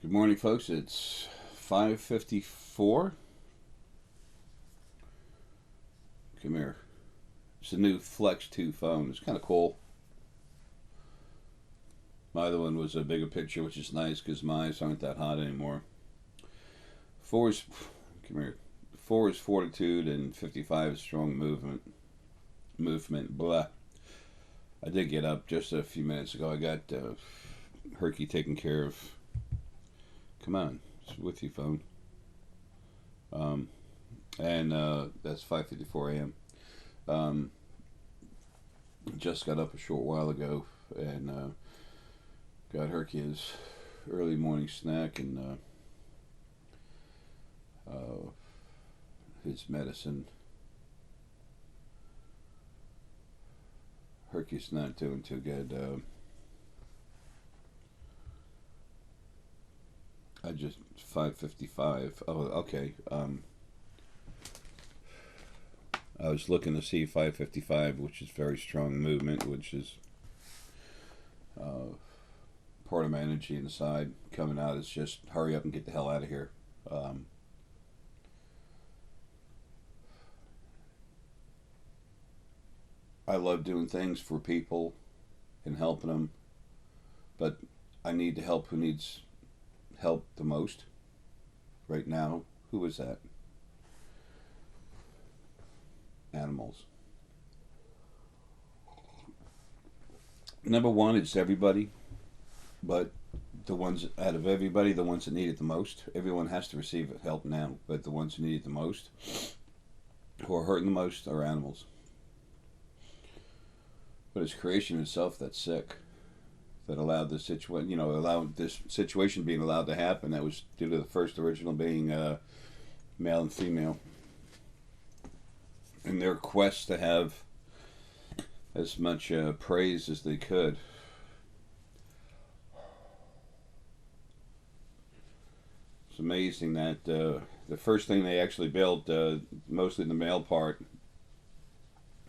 Good morning, folks. It's 5:54. Come here. It's a new Flex 2 phone. It's kind of cool. My other one was a bigger picture, which is nice because my eyes aren't that hot anymore. Four is, come here. 4 is fortitude and 55 is strong movement. Blah. I did get up just a few minutes ago. I got Herky taken care of. Come on, it's with you, phone. And that's 5:54 a.m. Just got up a short while ago and got Herky his early morning snack and his medicine. Herky's not doing too good. I just 5:55. Oh, okay. I was looking to see 5:55, which is very strong movement, which is part of my energy inside coming out. Is just hurry up and get the hell out of here. I love doing things for people and helping them, but I need to help who needs help the most right now. Who is that? Animals. Number one, it's everybody, but the ones out of everybody, the ones that need it the most. Everyone has to receive help now, but the ones who need it the most, who are hurting the most, are animals. But it's creation itself that's sick, that allowed this situation, allowed this situation being allowed to happen. That was due to the first original being male and female, in their quest to have as much praise as they could. It's amazing that the first thing they actually built, mostly the male part,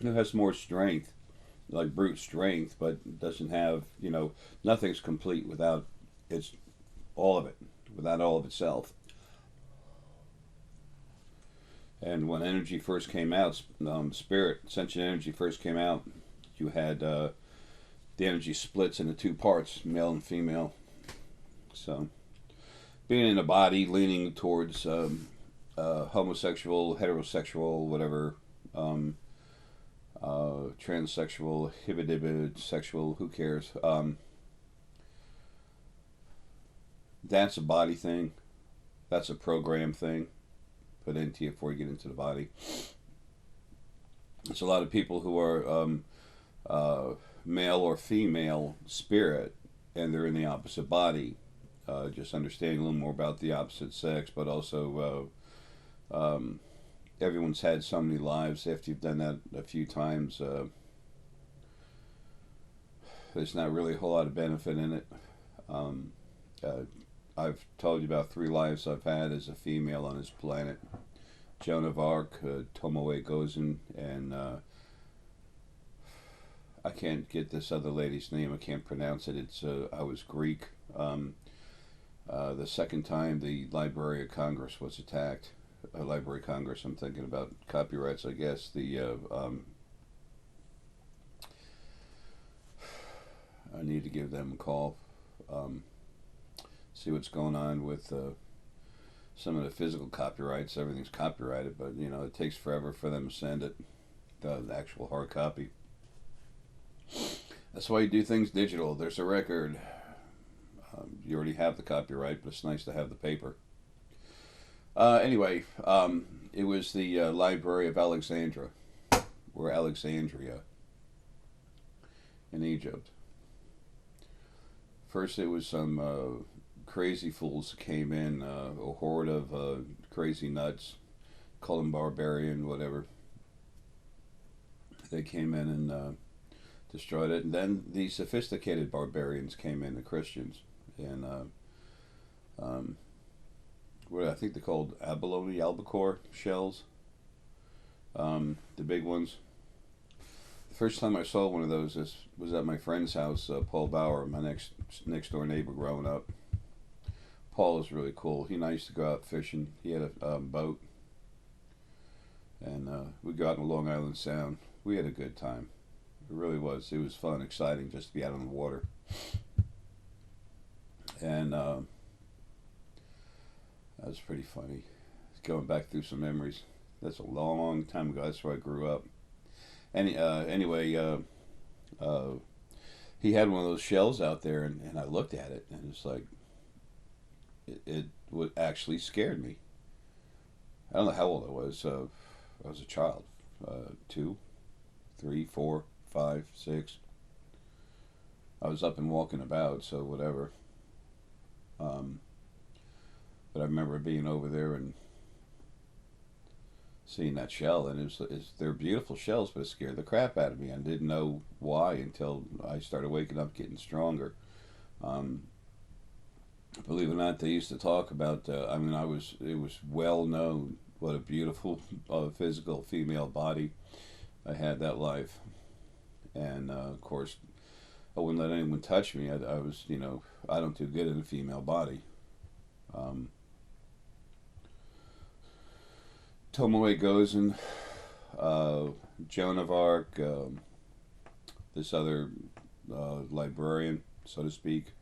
it has more strength, like brute strength, but doesn't have, nothing's complete without its all of it, without all of itself. And when energy first came out, spirit, sentient energy first came out, you had the energy splits into two parts, male and female. So, being in a body leaning towards homosexual, heterosexual, whatever, transsexual, hibidibid, sexual, who cares? That's a body thing. That's a program thing. Put into you before you get into the body. There's a lot of people who are male or female spirit, and they're in the opposite body. Just understanding a little more about the opposite sex, but also everyone's had so many lives. After you've done that a few times, there's not really a whole lot of benefit in it. I've told you about 3 lives I've had as a female on this planet. Joan of Arc, Tomoe Gozen, and I can't get this other lady's name. I can't pronounce it. It's I was Greek. The second time the Library of Congress was attacked. Library of Congress, I'm thinking about copyrights, I guess. I need to give them a call. See what's going on with some of the physical copyrights. Everything's copyrighted, but it takes forever for them to send it, the actual hard copy. That's why you do things digital. There's a record. You already have the copyright, but it's nice to have the paper. Anyway, it was the Library of Alexandria, or Alexandria, in Egypt. First, it was some crazy fools came in, a horde of crazy nuts, call them barbarian, whatever. They came in and destroyed it, and then the sophisticated barbarians came in, the Christians, and what I think they're called abalone, albacore shells, the big ones. The first time I saw one of those was at my friend's house, Paul Bauer, my next door neighbor growing up. Paul was really cool. He and I used to go out fishing. He had a boat, and we'd go out in Long Island Sound. We had a good time. It really was. It was fun, exciting just to be out on the water. And that was pretty funny. Going back through some memories. That's a long time ago. That's where I grew up. Anyway, he had one of those shells out there, and I looked at it, and it's like, it would actually scared me. I don't know how old I was. I was a child. 2, 3, 4, 5, 6. I was up and walking about, so whatever. But I remember being over there and seeing that shell, and they're beautiful shells, but it scared the crap out of me. I didn't know why until I started waking up, getting stronger. Believe it or not, they used to talk about. It was well known what a beautiful physical female body I had that life, and of course, I wouldn't let anyone touch me. I was, I don't do good in a female body. Tomoe Gozen, Joan of Arc, this other librarian, so to speak.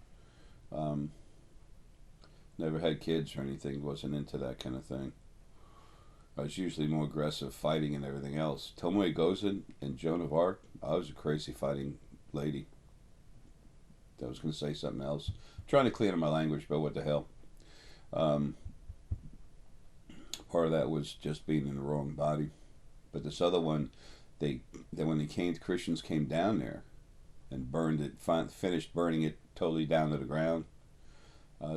Never had kids or anything, wasn't into that kind of thing. I was usually more aggressive fighting and everything else. Tomoe Gozen and Joan of Arc, I was a crazy fighting lady. I was going to say something else. I'm trying to clean up my language, but what the hell. Part of that was just being in the wrong body. But this other one, Christians came down there and burned it, finished burning it totally down to the ground.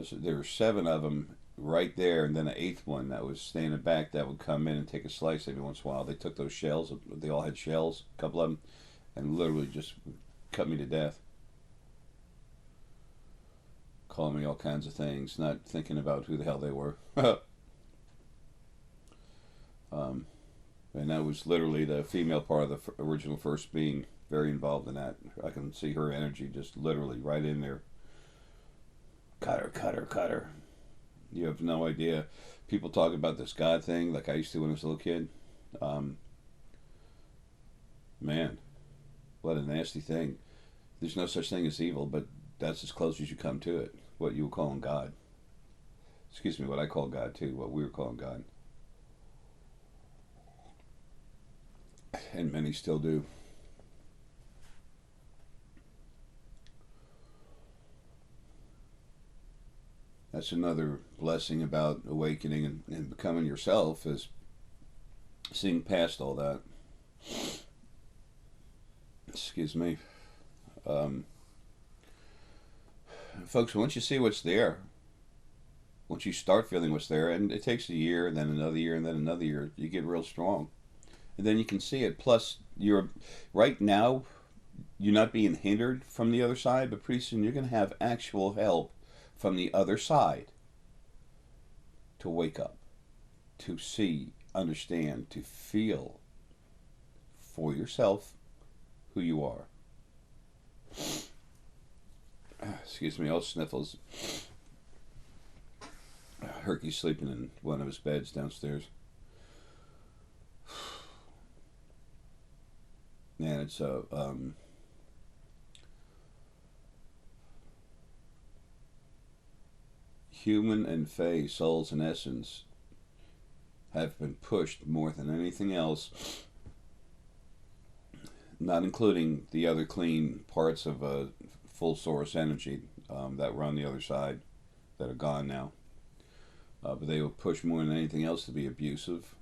So there were 7 of them right there, and then an 8th one that was standing back that would come in and take a slice every once in a while. They took those shells, they all had shells, a couple of them, and literally just cut me to death. Calling me all kinds of things, not thinking about who the hell they were. And that was literally the female part of the original first being, very involved in that. I can see her energy just literally right in there. Cut her, cut her, cut her. You have no idea. People talk about this God thing like I used to when I was a little kid. Man, what a nasty thing. There's no such thing as evil, but that's as close as you come to it. What you were calling God. Excuse me, what I call God too, what we were calling God. And many still do. That's another blessing about awakening and becoming yourself, is seeing past all that. Excuse me. Folks, once you see what's there, once you start feeling what's there, and it takes a year, and then another year, and then another year, you get real strong. And then you can see it. Plus, right now, you're not being hindered from the other side, but pretty soon you're going to have actual help from the other side to wake up, to see, understand, to feel for yourself who you are. Excuse me, all sniffles. Herky's sleeping in one of his beds downstairs. Man, it's human and fae, souls and essence, have been pushed more than anything else, not including the other clean parts of full source energy that were on the other side that are gone now. But they were pushed more than anything else to be abusive,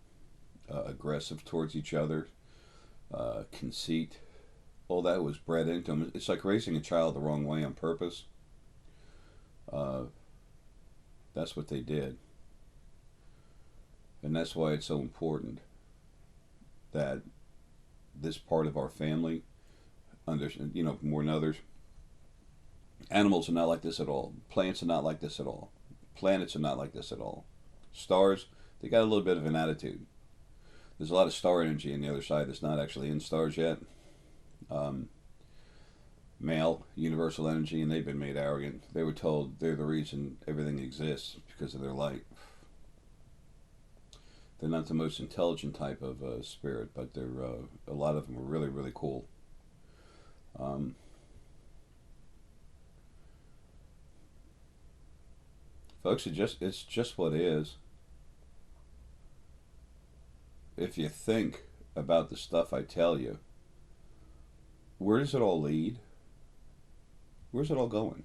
aggressive towards each other, conceit. All that was bred into them. It's like raising a child the wrong way on purpose. That's what they did. And that's why it's so important that this part of our family, more than others, animals are not like this at all. Plants are not like this at all. Planets are not like this at all. Stars, they got a little bit of an attitude. There's a lot of star energy on the other side that's not actually in stars yet. Man, male, universal energy, and they've been made arrogant. They were told they're the reason everything exists because of their light. They're not the most intelligent type of spirit, but they're a lot of them are really, really cool. Um, Folks, it's just what it is. If you think about the stuff I tell you, where does it all lead? Where's it all going?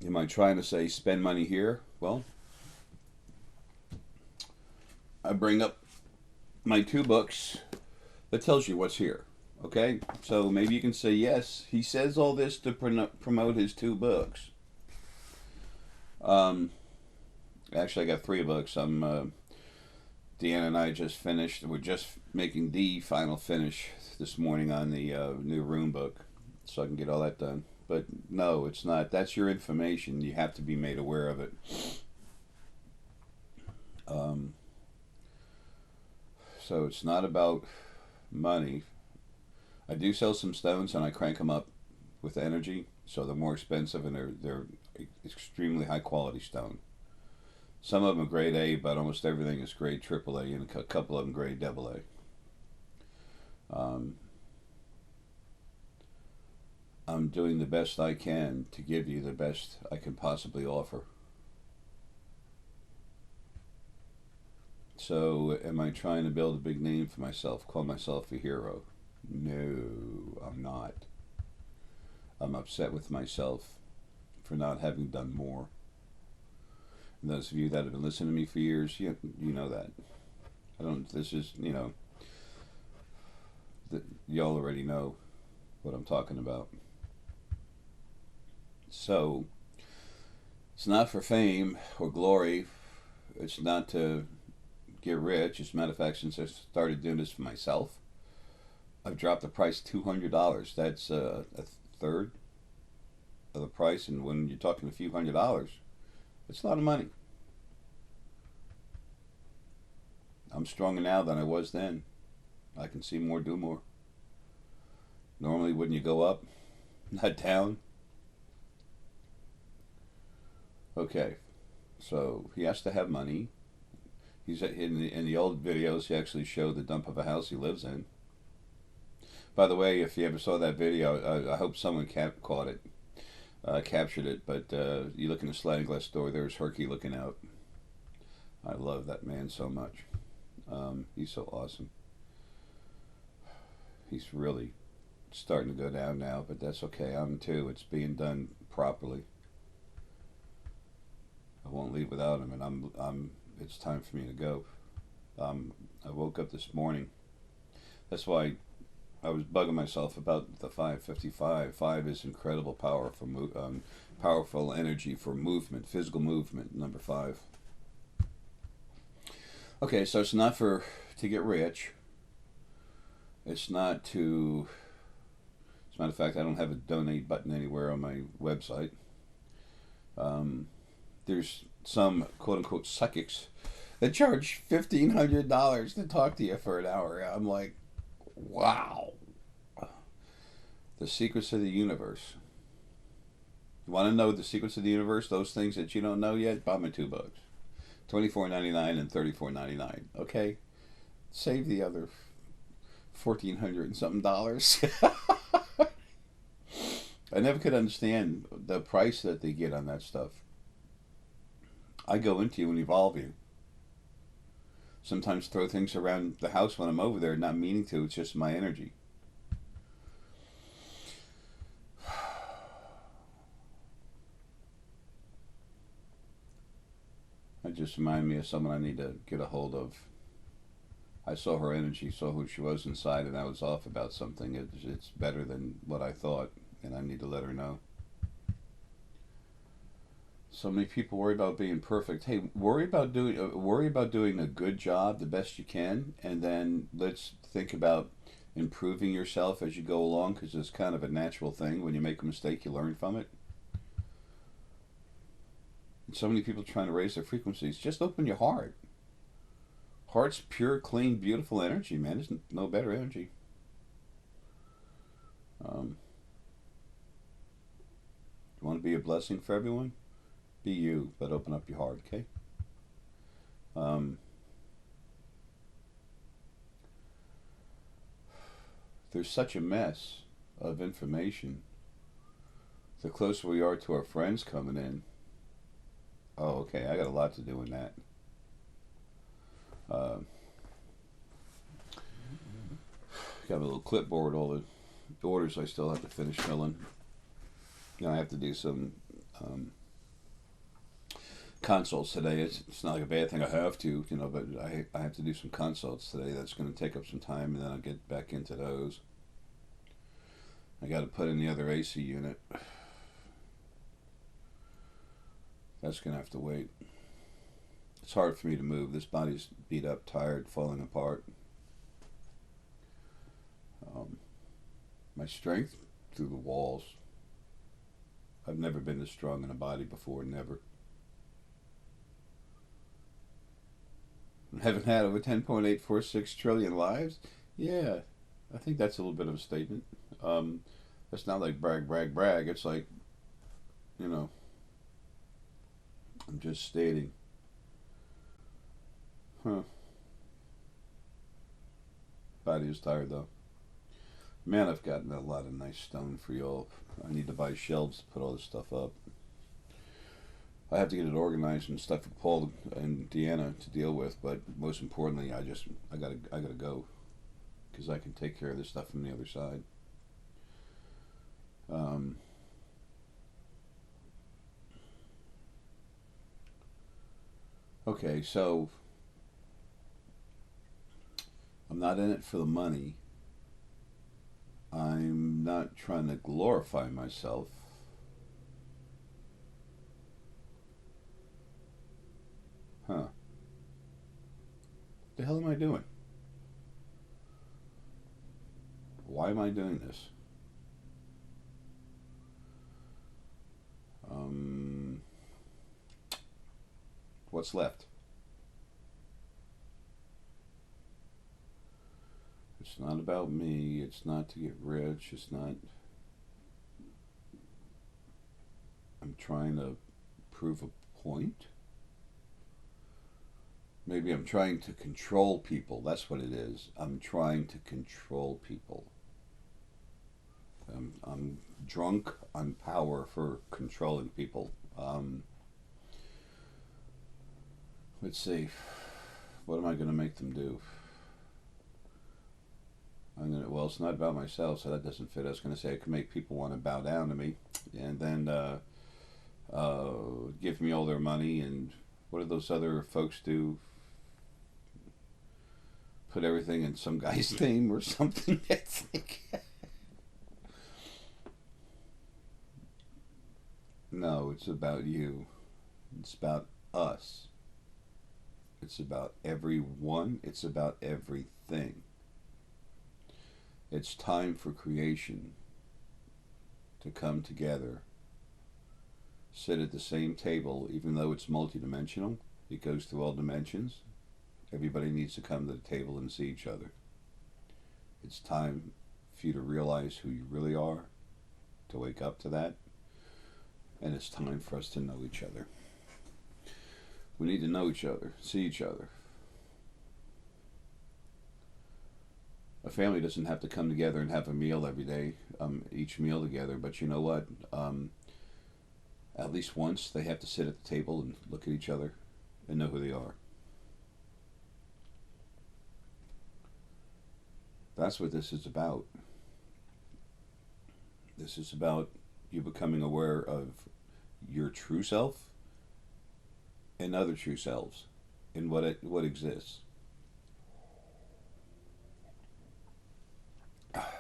Am I trying to say spend money here? Well, I bring up my two books that tells you what's here. Okay, so maybe you can say yes. He says all this to promote his two books. Um, Actually, I got three books. Deanna and I just finished. We're just making the final finish this morning on the new Rune book, so I can get all that done. But no, it's not. That's your information. You have to be made aware of it. Um, so it's not about money. I do sell some stones and I crank them up with energy, so they're more expensive and they're extremely high quality stone. Some of them are grade A, but almost everything is grade AAA, and a couple of them grade AA. Um, I'm doing the best I can to give you the best I can possibly offer. So, am I trying to build a big name for myself, call myself a hero? No, I'm not. I'm upset with myself for not having done more. And those of you that have been listening to me for years, you know that. This is, y'all already know what I'm talking about. So, it's not for fame or glory. It's not to get rich. As a matter of fact, since I started doing this for myself, I've dropped the price $200. That's a third of the price, and when you're talking a few $100s, it's a lot of money. I'm stronger now than I was then. I can see more, do more. Normally, wouldn't you go up, not down? Okay, so he has to have money. He's in the old videos. He actually showed the dump of a house he lives in. By the way, if you ever saw that video, I hope someone caught it, captured it. But you look in the sliding glass door. There's Herky looking out. I love that man so much. He's so awesome. He's really starting to go down now, but that's okay. I'm too. It's being done properly. I won't leave without him, and it's time for me to go. I woke up this morning. That's why I was bugging myself about the 555. 5 is incredible power for powerful energy for movement, physical movement. Number 5. Okay, so it's not to get rich. It's not to. As a matter of fact, I don't have a donate button anywhere on my website. There's some quote-unquote psychics that charge $1,500 to talk to you for an hour. I'm like, wow. The secrets of the universe. You want to know the secrets of the universe? Those things that you don't know yet? Buy my 2 books. $24.99 and $34.99. Okay? Save the other $1,400 and something dollars. I never could understand the price that they get on that stuff. I go into you and evolve you. Sometimes throw things around the house when I'm over there, not meaning to. It's just my energy. That just reminded me of someone I need to get a hold of. I saw her energy, saw who she was inside, and I was off about something. It's better than what I thought, and I need to let her know. So many people worry about being perfect. Hey, worry about doing a good job, the best you can, and then let's think about improving yourself as you go along, because it's kind of a natural thing. When you make a mistake, you learn from it. And so many people trying to raise their frequencies. Just open your heart. Heart's pure, clean, beautiful energy, man. There's no better energy. You want to be a blessing for everyone? Be you, but open up your heart, okay? Um, there's such a mess of information. The closer we are to our friends coming in, oh, okay, I got a lot to do in that. Got a little clipboard, all the orders I still have to finish filling. I have to do some consults today. It's not like a bad thing. I have to, but I have to do some consults today. That's going to take up some time, and then I'll get back into those. I got to put in the other AC unit. That's going to have to wait. It's hard for me to move. This body's beat up, tired, falling apart. My strength through the walls. I've never been this strong in a body before, never. Haven't had over 10.846 trillion lives? Yeah, I think that's a little bit of a statement. It's not like brag, brag, brag. It's like, I'm just stating. Body is tired though. Man, I've gotten a lot of nice stone for y'all. I need to buy shelves to put all this stuff up. I have to get it organized and stuff for Paul and Deanna to deal with, but most importantly, I gotta go because I can take care of this stuff from the other side. Okay, so I'm not in it for the money. I'm not trying to glorify myself. What the hell am I doing? Why am I doing this? What's left? It's not about me. It's not to get rich. It's not. I'm trying to prove a point. Maybe I'm trying to control people. That's what it is. I'm trying to control people. I'm drunk on power for controlling people. Let's see. What am I going to make them do? Well, it's not about myself, so that doesn't fit. I was going to say I can make people want to bow down to me, and then give me all their money. And what do those other folks do? Put everything in some guy's name or something. It's like no, it's about you. It's about us. It's about everyone. It's about everything. It's time for creation to come together, sit at the same table, even though it's multidimensional. It goes through all dimensions. Everybody needs to come to the table and see each other. It's time for you to realize who you really are, to wake up to that, and it's time for us to know each other. We need to know each other, see each other. A family doesn't have to come together and have a meal every day, each meal together, but you know what? At least once they have to sit at the table and look at each other and know who they are. That's what this is about. This is about you becoming aware of your true self and other true selves and what exists.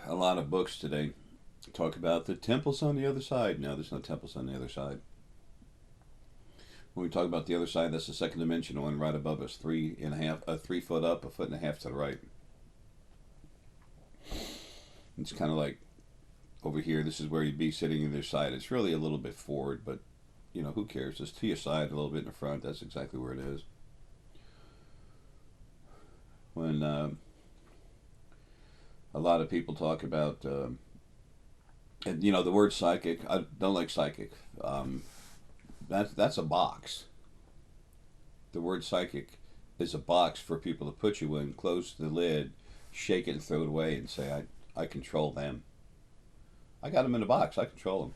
A lot of books today talk about the temples on the other side. No, there's no temples on the other side. When we talk about the other side, that's the second dimensional one right above us, 3 foot up, 1.5 feet to the right. It's kind of like over here, this is where you'd be sitting on their side. It's really a little bit forward, but who cares? It's to your side, a little bit in the front. That's exactly where it is. when a lot of people talk about, and, the word psychic. I don't like psychic. That's a box. The word psychic is a box for people to put you in, close the lid, shake it and throw it away and say, I control them. I got them in a box. I control them.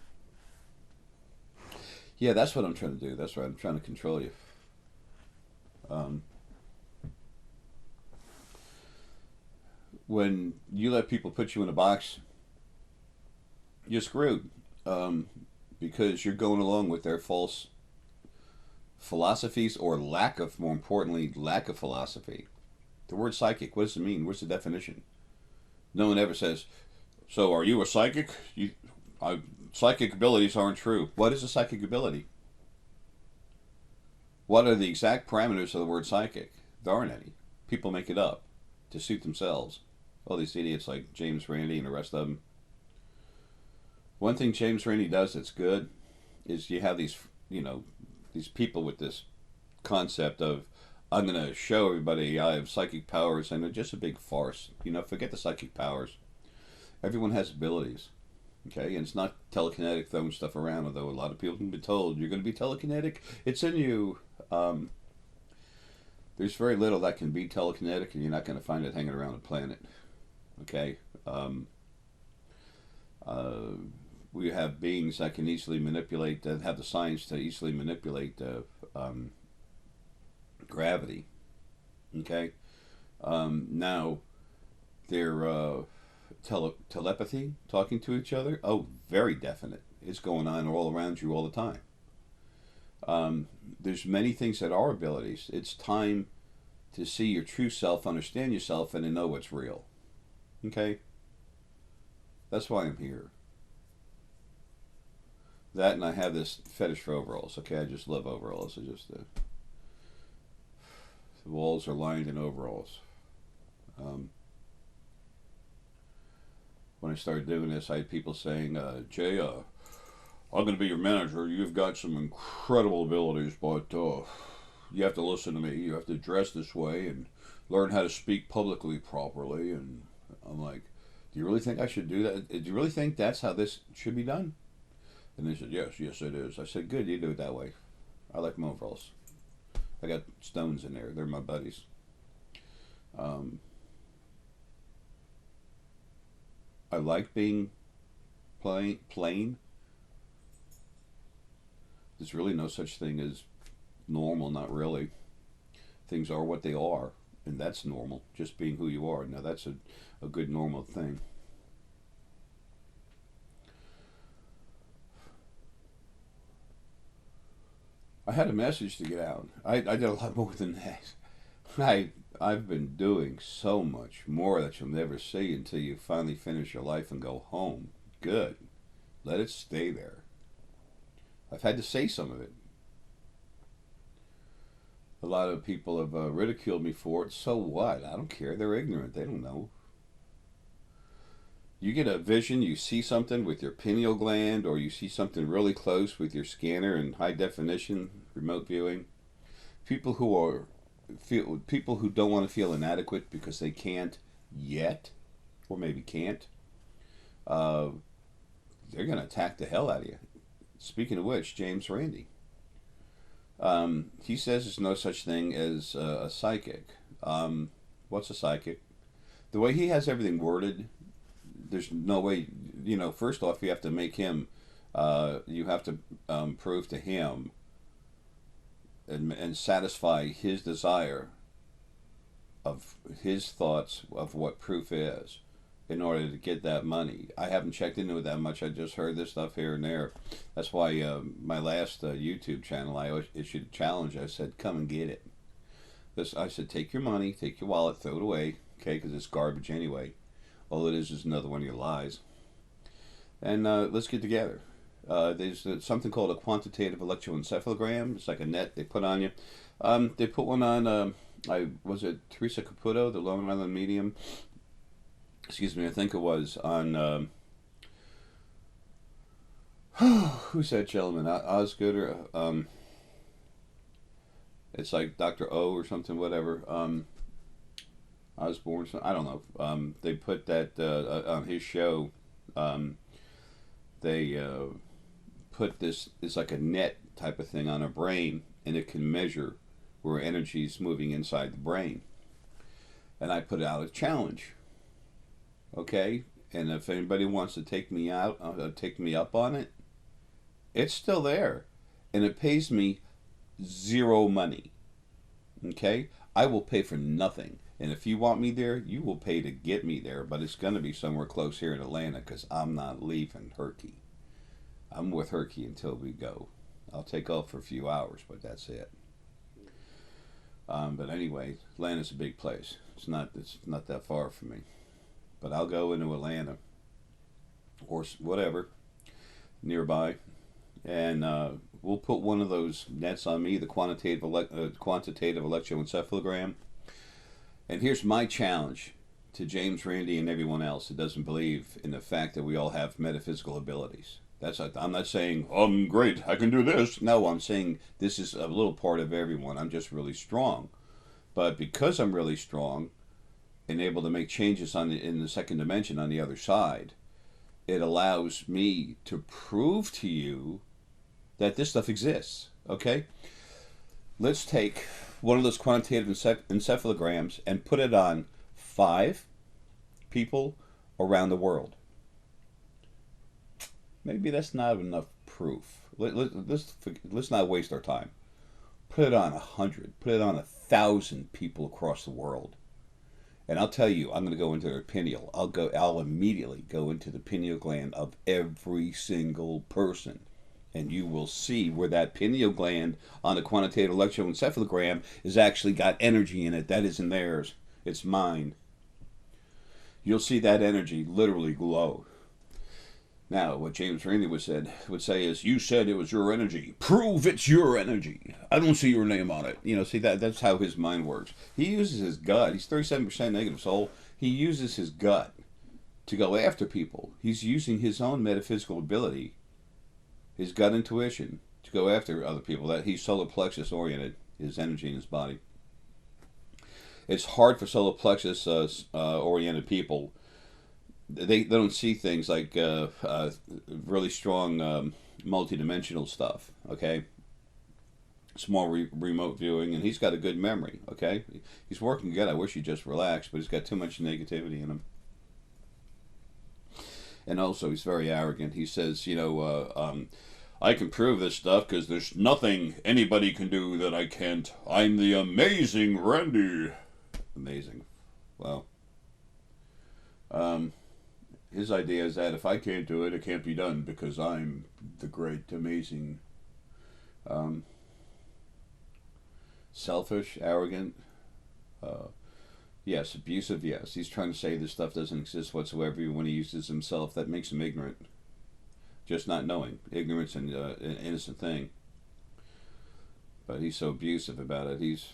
Yeah, that's what I'm trying to do. That's right. I'm trying to control you. When you let people put you in a box, you're screwed. Because you're going along with their false philosophies, or more importantly, lack of philosophy. The word psychic, what does it mean? What's the definition? No one ever says, so are you a psychic? Psychic abilities aren't true. What is a psychic ability? What are the exact parameters of the word psychic? There aren't any. People make it up to suit themselves. All these idiots like James Randi and the rest of them. One thing James Randi does that's good is you have these people with this concept of, I'm going to show everybody I have psychic powers, and they're just a big farce. Forget the psychic powers. Everyone has abilities, okay? And it's not telekinetic throwing stuff around, although a lot of people have been told, you're going to be telekinetic, it's in you. There's very little that can be telekinetic, and you're not going to find it hanging around the planet, okay? We have beings that can easily manipulate, that have the science to easily manipulate gravity. Okay? Now, their telepathy, talking to each other, very definite. It's going on all around you all the time. There's many things that are abilities. It's time to see your true self, understand yourself, and to know what's real. Okay? That's why I'm here. That, and I have this fetish for overalls. Okay, I just love overalls. The walls are lined in overalls. When I started doing this, I had people saying, Jay, I'm going to be your manager. You've got some incredible abilities, but you have to listen to me. You have to dress this way and learn how to speak publicly properly. And I'm like, do you really think I should do that? Do you really think that's how this should be done? And they said, yes, it is. I said, good, you do it that way. I like my overalls. I got stones in there. They're my buddies. I like being plain. There's really no such thing as normal, not really. Things are what they are, and that's normal, just being who you are. Now, that's a good normal thing. I had a message to get out. I did a lot more than that. I've been doing so much more that you'll never see until you finally finish your life and go home. Good. Let it stay there. I've had to say some of it. A lot of people have ridiculed me for it. So what? I don't care. They're ignorant. They don't know. You get a vision, you see something with your pineal gland, or you see something really close with your scanner in high definition, remote viewing. People who don't want to feel inadequate because they can't yet, or maybe can't, they're going to attack the hell out of you. Speaking of which, James Randi. He says there's no such thing as a psychic. What's a psychic? The way he has everything worded, there's no way, first off, you have to make him, you have to prove to him and satisfy his desire of his thoughts of what proof is in order to get that money. I haven't checked into it that much. I just heard this stuff here and there. That's why my last YouTube channel, I issued a challenge. I said, come and get it. I said, take your money, take your wallet, throw it away, okay, because it's garbage anyway. All it is another one of your lies. And let's get together. There's something called a quantitative electroencephalogram. It's like a net they put on you. They put one on, was it Teresa Caputo, the Long Island medium? Excuse me, I think it was on, who's that gentleman? Osgood, or, it's like Dr. O or something, whatever. Osborne, I don't know. They put that on his show. Um, they put this, it's like a net type of thing on a brain, and it can measure where energy is moving inside the brain. And I put out a challenge. Okay, and if anybody wants to take me up on it, it's still there, and it pays me zero money. Okay, I will pay for nothing. And if you want me there, you will pay to get me there, but it's going to be somewhere close here in Atlanta because I'm not leaving Herky. I'm with Herky until we go. I'll take off for a few hours, but that's it. But anyway, Atlanta's a big place. It's not that far from me. But I'll go into Atlanta or whatever nearby, and we'll put one of those nets on me, the quantitative electroencephalogram. And here's my challenge to James Randi and everyone else that doesn't believe in the fact that we all have metaphysical abilities. I'm not saying, oh, I'm great, I can do this. No, I'm saying this is a little part of everyone. I'm just really strong. But because I'm really strong and able to make changes in the second dimension on the other side, it allows me to prove to you that this stuff exists. Okay? Let's take one of those quantitative encephalograms and put it on 5 people around the world. Maybe that's not enough proof. Let's not waste our time. Put it on 100. Put it on 1,000 people across the world. And I'll tell you, I'm going to go into their pineal. I'll immediately go into the pineal gland of every single person. And you will see where that pineal gland on the quantitative electroencephalogram has actually got energy in it. That isn't theirs. It's mine. You'll see that energy literally glow. Now, what James Randi would say is, you said it was your energy. Prove it's your energy. I don't see your name on it. See, that's how his mind works. He uses his gut. He's 37% negative soul. He uses his gut to go after people. He's using his own metaphysical ability, his gut intuition, to go after other people. That he's solar plexus oriented, his energy in his body. It's hard for solar plexus oriented people. They don't see things like really strong multi-dimensional stuff. Okay, small remote viewing, and he's got a good memory. Okay, he's working good. I wish he just relaxed, but he's got too much negativity in him. And also, he's very arrogant. He says, I can prove this stuff because there's nothing anybody can do that I can't. I'm the amazing Randy. Amazing. Wow. His idea is that if I can't do it, it can't be done because I'm the great, amazing, selfish, arrogant, yes, abusive, yes. He's trying to say this stuff doesn't exist whatsoever. When he uses himself, that makes him ignorant. Just not knowing. Ignorance is an innocent thing. But he's so abusive about it. He's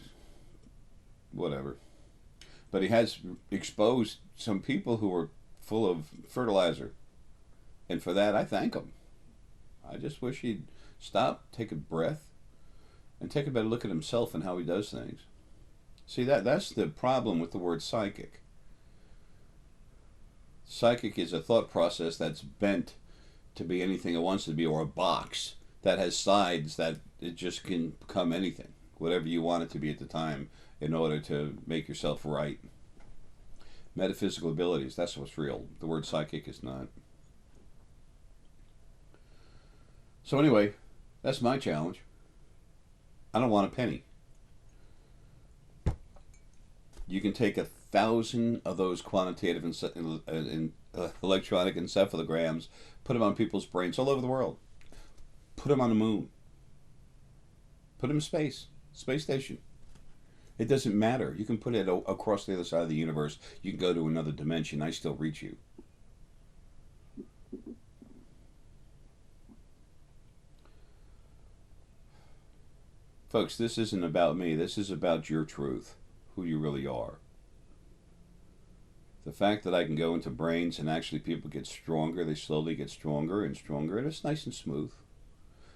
whatever. But he has exposed some people who are full of fertilizer. And for that, I thank him. I just wish he'd stop, take a breath, and take a better look at himself and how he does things. See, that's the problem with the word psychic. Psychic is a thought process that's bent to be anything it wants to be, or a box that has sides that it just can become anything, whatever you want it to be at the time, in order to make yourself right. Metaphysical abilities, that's what's real. The word psychic is not. So anyway, that's my challenge. I don't want a penny. You can take 1,000 of those quantitative electronic encephalograms, put them on people's brains all over the world. Put them on the moon. Put them in space station. It doesn't matter. You can put it across the other side of the universe. You can go to another dimension. I still reach you. Folks, this isn't about me. This is about your truth, who you really are. The fact that I can go into brains and actually people get stronger, they slowly get stronger and stronger, and it's nice and smooth.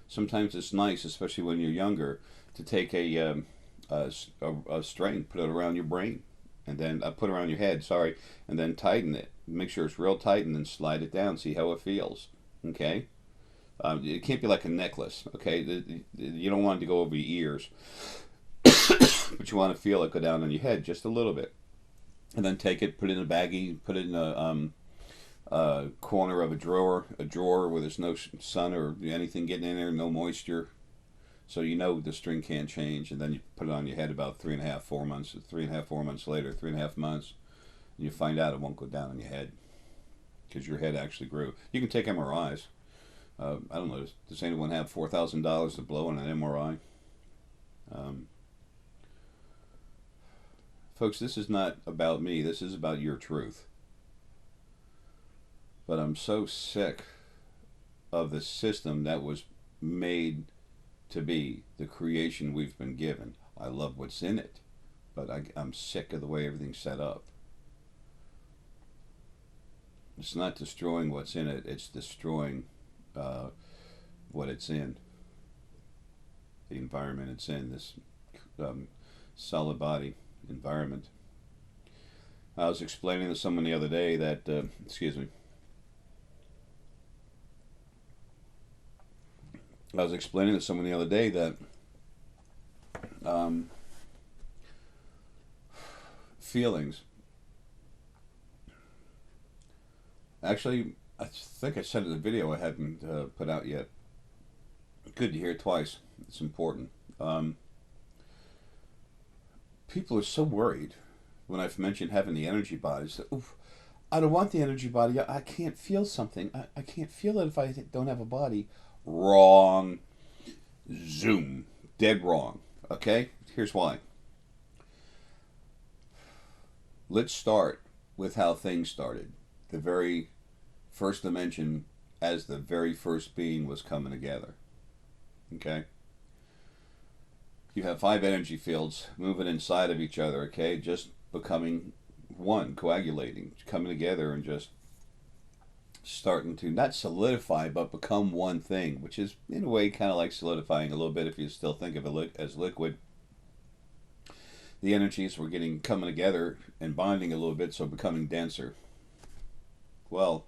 Sometimes it's nice, especially when you're younger, to take a string, put it around your brain, and then put around your head, sorry, and then tighten it. Make sure it's real tight, and then slide it down. See how it feels. Okay. It can't be like a necklace. Okay. You don't want it to go over your ears, but you want to feel it go down on your head just a little bit, and then take it, put it in a baggie, put it in a corner of a drawer where there's no sun or anything getting in there, no moisture. So you know the string can't change, and then you put it on your head about 3.5, 4 months, 3.5, 4 months later, 3.5 months, and you find out it won't go down on your head because your head actually grew. You can take MRIs. I don't know. Does anyone have $4,000 to blow on an MRI? Folks, this is not about me. This is about your truth. But I'm so sick of the system that was made to be the creation we've been given. I love what's in it, but I'm sick of the way everything's set up. It's not destroying what's in it, it's destroying what it's in. The environment it's in, this solid body environment. I was explaining to someone the other day that, I was explaining to someone the other day that feelings. Actually, I think I said in the video I hadn't put out yet. Good to hear it twice. It's important. People are so worried when I've mentioned having the energy bodies that, oof, I don't want the energy body. I can't feel something. I can't feel it if I don't have a body. Wrong. Zoom. Dead wrong. Okay? Here's why. Let's start with how things started. The very first dimension as the very first being was coming together. Okay? You have 5 energy fields moving inside of each other, okay? Just becoming one, coagulating, coming together and just starting to not solidify but become one thing, which is in a way kind of like solidifying a little bit if you still think of it as liquid. The energies were coming together and bonding a little bit, so becoming denser. Well,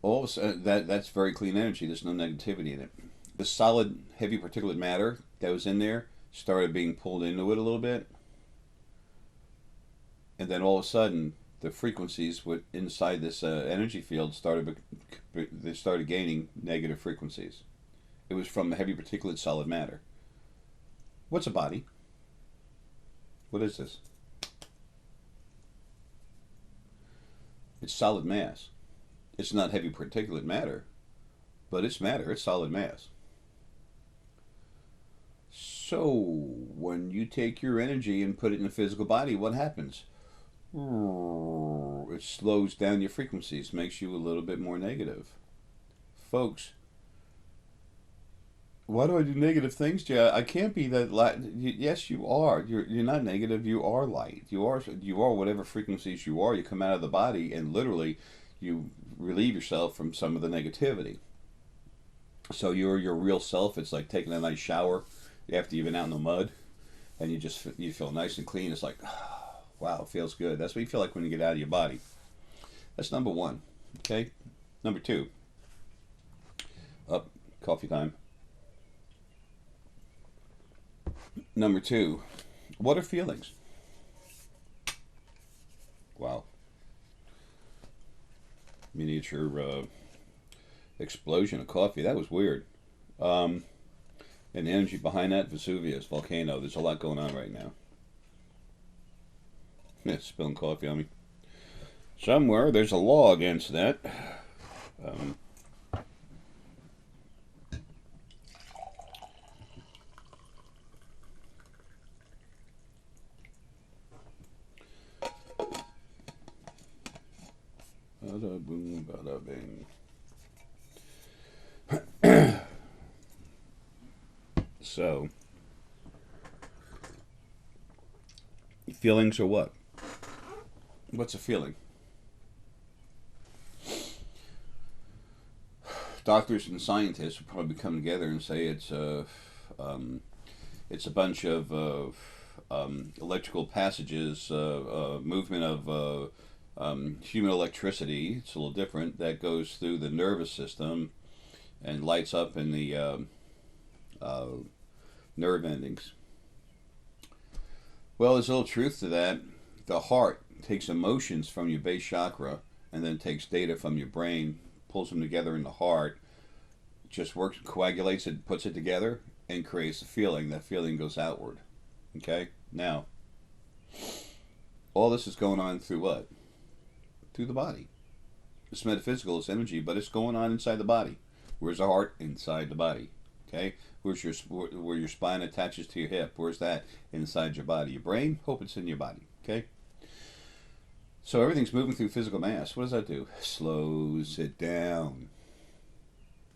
all of a sudden, that's very clean energy. There's no negativity in it. The solid, heavy particulate matter that was in there started being pulled into it a little bit, and then all of a sudden, the frequencies inside this energy field started gaining negative frequencies. It was from the heavy particulate solid matter. What's a body? What is this? It's solid mass. It's not heavy particulate matter, but it's matter. It's solid mass. So when you take your energy and put it in a physical body, what happens? It slows down your frequencies, makes you a little bit more negative. Folks, why do I do negative things, Jay? I can't be that light. Yes, you are. You're not negative. You are light. You are whatever frequencies you are. You come out of the body and literally you relieve yourself from some of the negativity. So you're your real self. It's like taking a nice shower after you've been out in the mud, and you feel nice and clean. It's like, wow, it feels good. That's what you feel like when you get out of your body. That's number one. Okay? Number two. Coffee time. Number two. What are feelings? Wow. Miniature explosion of coffee. That was weird. And the energy behind that, Vesuvius, volcano. There's a lot going on right now. Yeah, spilling coffee on me. Somewhere there's a law against that. Bada boom, bada bing. So, feelings are what? What's a feeling? Doctors and scientists will probably come together and say it's a bunch of electrical passages, movement of human electricity. It's a little different. That goes through the nervous system and lights up in the uh, nerve endings. Well, there's a little truth to that. The heart takes emotions from your base chakra and then takes data from your brain, pulls them together in the heart, just works, coagulates it, puts it together, and creates a feeling. That feeling goes outward. Okay? Now, all this is going on through what? Through the body. It's metaphysical, it's energy, but it's going on inside the body. Where's the heart? Inside the body. Okay? Where your spine attaches to your hip? Where's that? Inside your body. Your brain? Hope it's in your body. Okay? So everything's moving through physical mass. What does that do? Slows it down.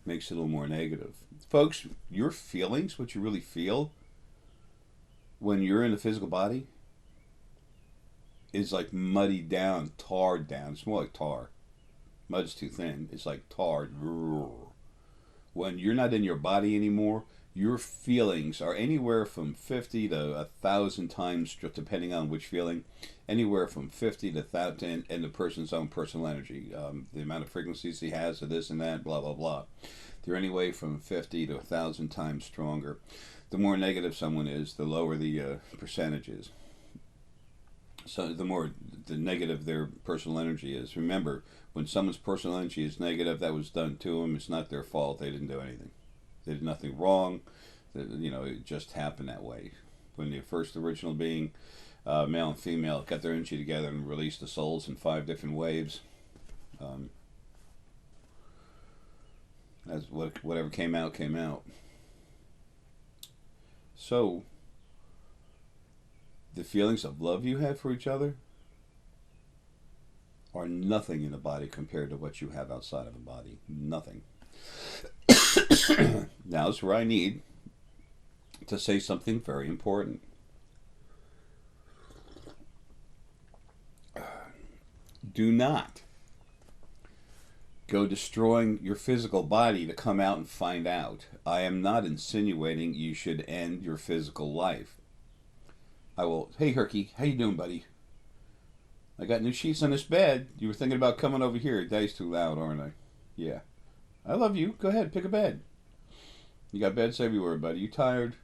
Makes it a little more negative. Folks, your feelings, what you really feel when you're in the physical body, is like muddied down, tarred down. It's more like tar. Mud's too thin. It's like tarred. When you're not in your body anymore, your feelings are anywhere from 50 to 1,000 times, depending on which feeling, anywhere from 50 to 1,000 in the person's own personal energy. The amount of frequencies he has of this and that, blah, blah, blah. They're anyway from 50 to 1,000 times stronger. The more negative someone is, the lower the percentage is. So the more the negative their personal energy is. Remember, when someone's personal energy is negative, that was done to them. It's not their fault. They didn't do anything. They did nothing wrong. It just happened that way. When the first original being, male and female, got their energy together and released the souls in 5 different waves, as whatever came out, came out. So, the feelings of love you have for each other are nothing in the body compared to what you have outside of the body. Nothing. Now is where I need to say something very important. Do not go destroying your physical body to come out and find out. I am not insinuating you should end your physical life. I will. Hey, Herky, how you doing, buddy? I got new sheets on this bed. You were thinking about coming over here. Daddy's too loud, aren't I? Yeah. I love you. Go ahead, pick a bed. You got beds everywhere, buddy. You tired?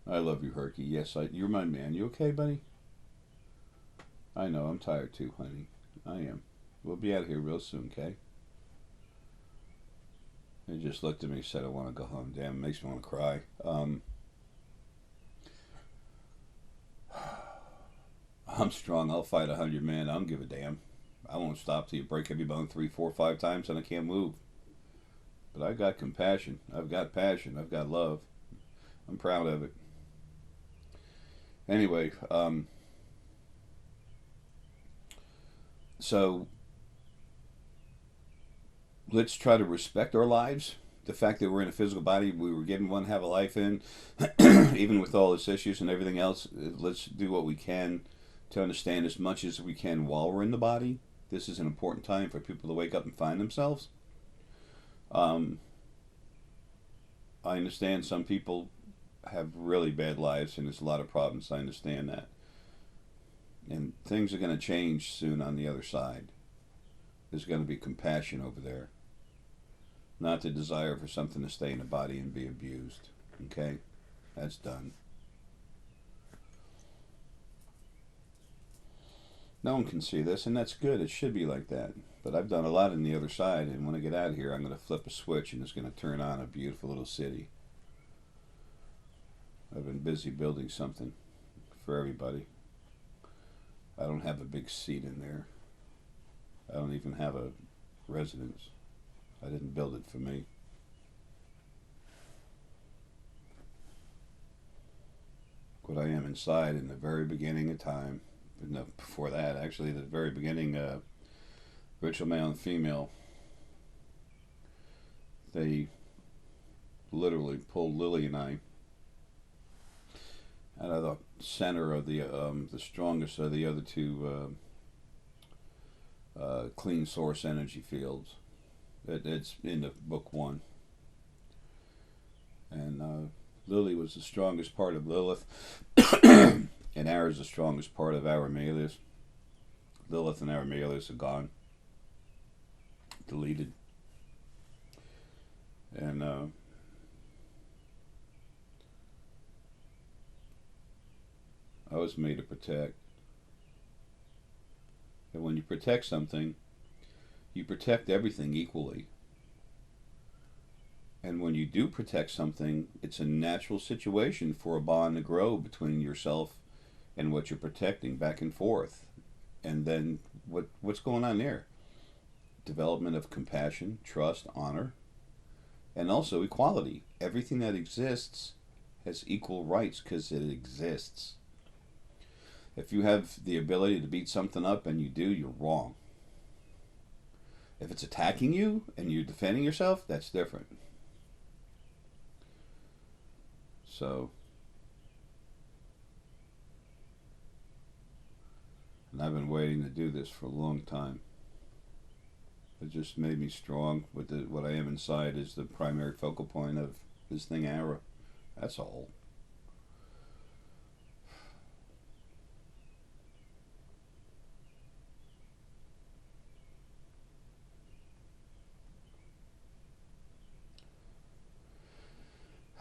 I love you, Herky. Yes, you're my man. You okay, buddy? I know. I'm tired too, honey. I am. We'll be out of here real soon, okay? He just looked at me and said, I want to go home. Damn, it makes me want to cry. I'm strong. I'll fight 100 men. I don't give a damn. I won't stop till you break every bone 3, 4, 5 times and I can't move. But I've got compassion. I've got passion. I've got love. I'm proud of it. Anyway, so let's try to respect our lives. The fact that we're in a physical body, we were given one to have a life in, even with all its issues and everything else, let's do what we can to understand as much as we can while we're in the body. This is an important time for people to wake up and find themselves. I understand some people have really bad lives and there's a lot of problems. I understand that. And things are going to change soon on the other side. There's going to be compassion over there. Not the desire for something to stay in the body and be abused. Okay? That's done. No one can see this, and that's good. It should be like that. But I've done a lot on the other side, and when I get out of here, I'm going to flip a switch, and it's going to turn on a beautiful little city. I've been busy building something for everybody. I don't have a big seat in there. I don't even have a residence. I didn't build it for me. What I am inside in the very beginning of time, no, before that, actually, the very beginning, ritual male and female, they literally pulled Lily and I out of the center of the strongest of the other two clean source energy fields. It's in the book 1. And Lily was the strongest part of Lilith, and Ara is the strongest part of Aramelius. Lilith and Aramelius are gone, deleted, and I was made to protect. And when you protect something, you protect everything equally. And when you do protect something, it's a natural situation for a bond to grow between yourself and what you're protecting, back and forth. And then what's going on there? Development of compassion, trust, honor, and also equality. Everything that exists has equal rights because it exists. If you have the ability to beat something up and you do, you're wrong. If it's attacking you and you're defending yourself, that's different. So, and I've been waiting to do this for a long time. It just made me strong. With what I am inside is the primary focal point of this thing, Ara. That's all.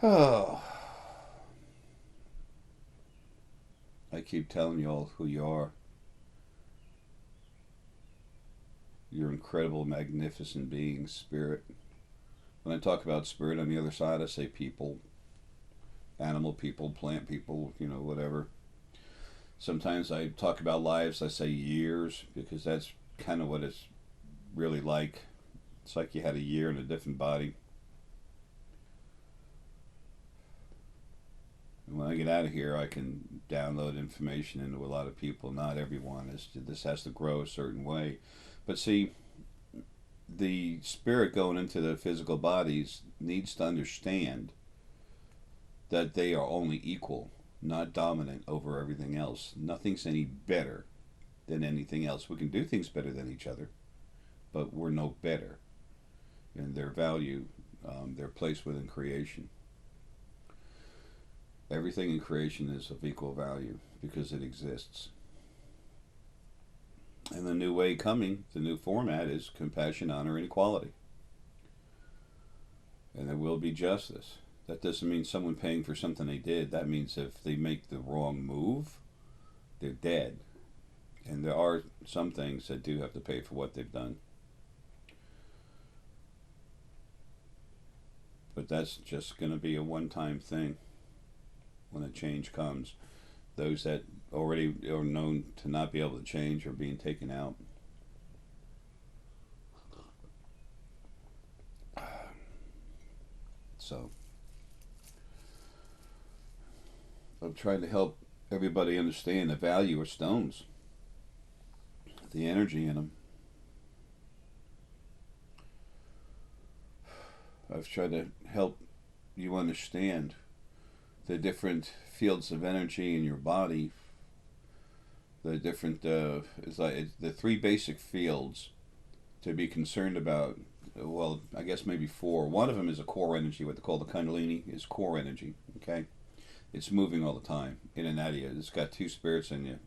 Oh. I keep telling you all who you are. You're incredible, magnificent beings, spirit. When I talk about spirit on the other side, I say people, animal people, plant people, whatever. Sometimes I talk about lives, I say years, because that's kind of what it's really like. It's like you had a year in a different body. And when I get out of here, I can download information into a lot of people. Not everyone. This has to grow a certain way. But see, the spirit going into the physical bodies needs to understand that they are only equal, not dominant over everything else. Nothing's any better than anything else. We can do things better than each other, but we're no better in their value, their place within creation. Everything in creation is of equal value because it exists. And the new way coming, the new format is compassion, honor, and equality. And there will be justice. That doesn't mean someone paying for something they did. That means if they make the wrong move, they're dead. And there are some things that do have to pay for what they've done. But that's just going to be a one-time thing when a change comes. Those that already are known to not be able to change are being taken out. So, I'm trying to help everybody understand the value of stones, the energy in them. I've tried to help you understand the different fields of energy in your body, the different, it's like the three basic fields to be concerned about. Well, I guess maybe four. One of them is a core energy, what they call the Kundalini, is core energy. Okay, it's moving all the time, in and out of you. It's got two spirits in you.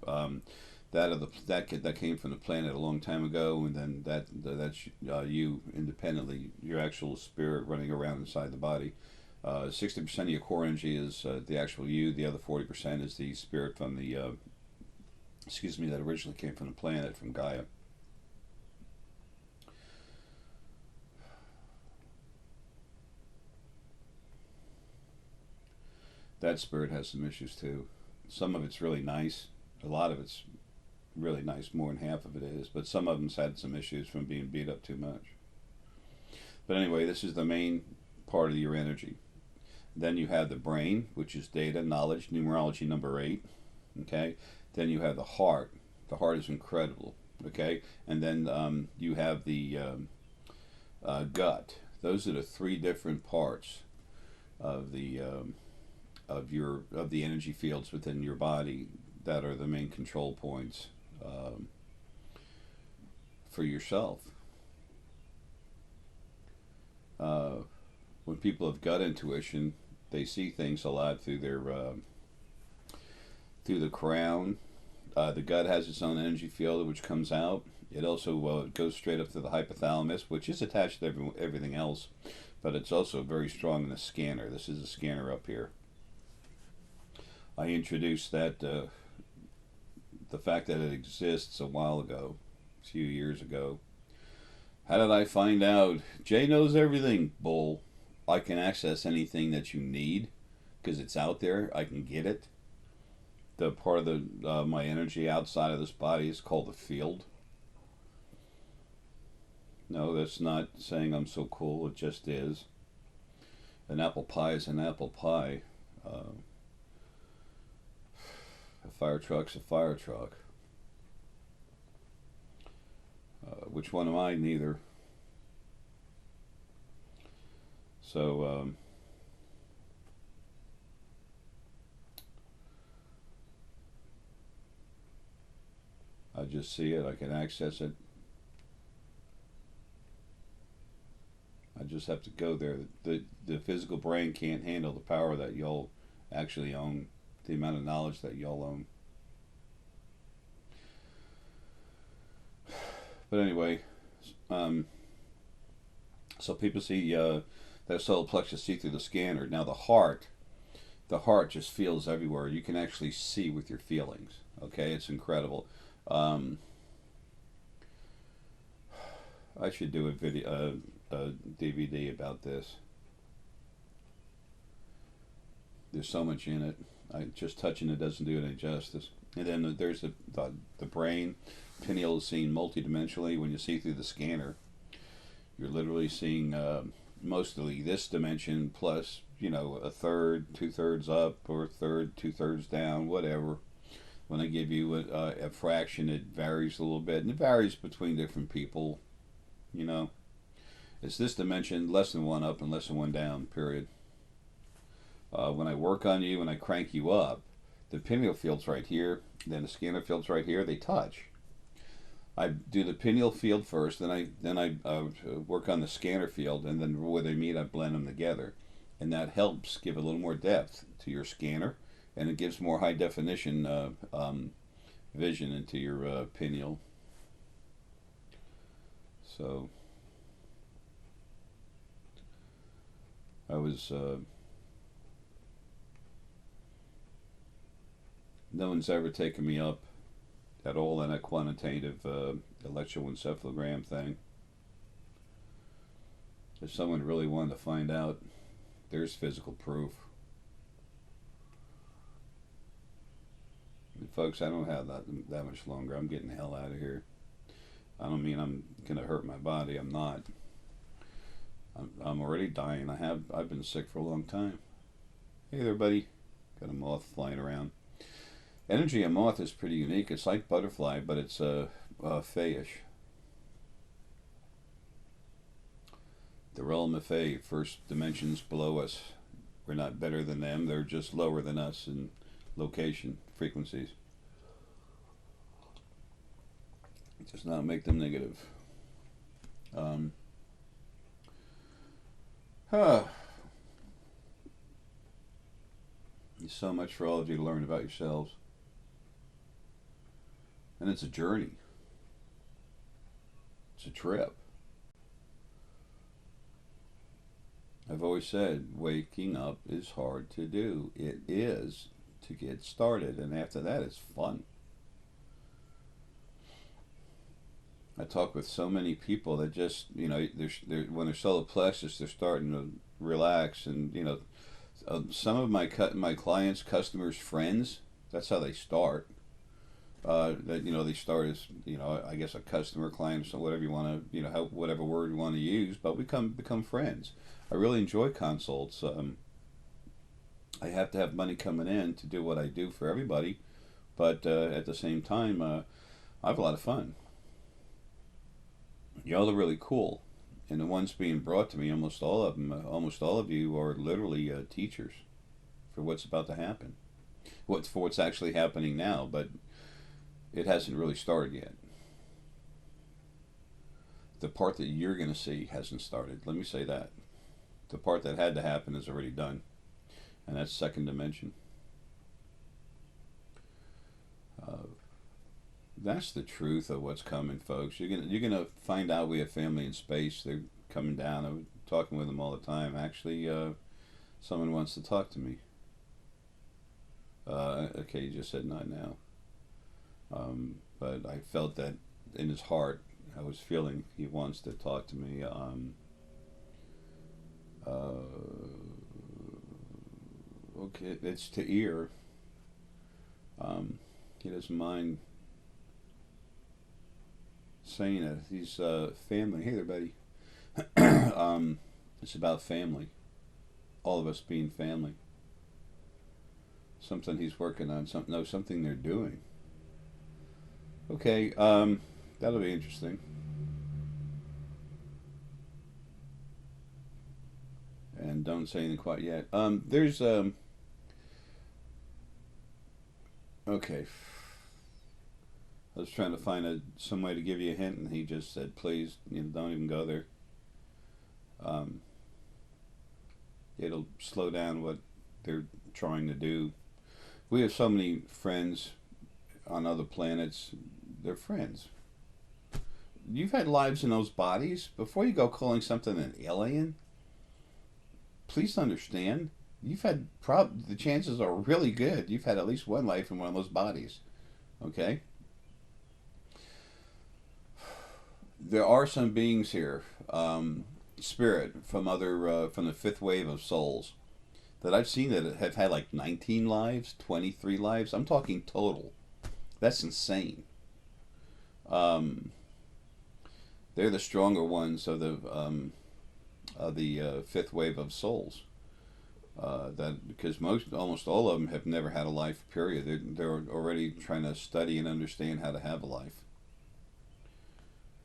That came from the planet a long time ago, and then that's you independently, your actual spirit running around inside the body. 60% of your core energy is the actual you. The other 40% is the spirit from the, that originally came from the planet, from Gaia. That spirit has some issues too. Some of it's really nice. A lot of it's really nice. More than half of it is. But some of them's had some issues from being beat up too much. But anyway, this is the main part of your energy. Then you have the brain, which is data, knowledge, numerology number 8. Okay. Then you have the heart. The heart is incredible. Okay. And then you have the gut. Those are the three different parts of the of the energy fields within your body that are the main control points for yourself. When people have gut intuition, they see things a lot through their through the crown. The gut has its own energy field which comes out. It also goes straight up to the hypothalamus, which is attached to everything else, but it's also very strong in the scanner. This is a scanner up here. I introduced that the fact that it exists a while ago, a few years ago. How did I find out? Jay knows everything. Bull. I can access anything that you need because it's out there. I can get it. The part of the my energy outside of this body is called the field. No, that's not saying I'm so cool. It just is. An apple pie is an apple pie. A fire truck's a fire truck. Which one am I? Neither. So, I just see it. I can access it. I just have to go there. The physical brain can't handle the power that y'all actually own, the amount of knowledge that y'all own. But anyway, so people see that solar plexus see through the scanner. Now the heart just feels everywhere. You can actually see with your feelings. Okay, it's incredible. I should do a video, a DVD about this. There's so much in it. Just touching it doesn't do it any justice. And then there's the brain. Pineal is seen multidimensionally. When you see through the scanner, you're literally seeing mostly this dimension plus, a third, 2/3 up, or a third, 2/3 down, whatever. When I give you a fraction, it varies a little bit, and it varies between different people. It's this dimension, less than 1 up and less than 1 down, period. When I work on you and I crank you up, the pineal field's right here, then the scanner field's right here, they touch. I do the pineal field first, then I work on the scanner field, and then where they meet, I blend them together, and that helps give a little more depth to your scanner, and it gives more high definition vision into your pineal. So I was. No one's ever taken me up at all in a quantitative electroencephalogram thing. If someone really wanted to find out, there's physical proof. And folks, I don't have that much longer. I'm getting the hell out of here. I don't mean I'm gonna hurt my body. I'm not. I'm already dying. I've been sick for a long time. Hey there, buddy. Got a moth flying around. Energy of moth is pretty unique. It's like butterfly, but it's fayish. The realm of Fey, first dimensions below us. We're not better than them. They're just lower than us in location, frequencies. It does not make them negative. There's so much for all of you to learn about yourselves. And it's a journey. It's a trip. I've always said waking up is hard to do. It is to get started, and after that it's fun. I talk with so many people that just, they're when they're solar plexus, they're starting to relax, and some of my clients, customers, friends, that's how they start. They start as I guess a customer, client, so whatever you want to whatever word you want to use, but we become friends. I really enjoy consults. I have to have money coming in to do what I do for everybody, but at the same time, I have a lot of fun. Y'all are really cool, and the ones being brought to me, almost all of you are literally teachers for what's about to happen, what's actually happening now, but it hasn't really started yet. The part that you're going to see hasn't started. Let me say that. The part that had to happen is already done. and that's second dimension. That's the truth of what's coming, folks. You're gonna find out we have family in space. They're coming down. I'm talking with them all the time. Actually, someone wants to talk to me. Okay, he just said not now. But I felt that in his heart. I was feeling he wants to talk to me. Okay, it's to ear. He doesn't mind saying it. He's family. Hey there, buddy. It's about family. All of us being family. Something he's working on. Something they're doing. Okay, that'll be interesting. And don't say anything quite yet. There's okay. I was trying to find some way to give you a hint, and he just said, "Please, don't even go there." Um, it'll slow down what they're trying to do. We have so many friends on other planets. They're friends. You've had lives in those bodies. Before you go calling something an alien, please understand you've had the chances are really good. You've had at least one life in one of those bodies. Okay. There are some beings here, spirit from from the fifth wave of souls that I've seen that have had like 19 lives, 23 lives. I'm talking total. That's insane. They're the stronger ones of the fifth wave of souls. That because almost all of them have never had a life. Period. They're already trying to study and understand how to have a life.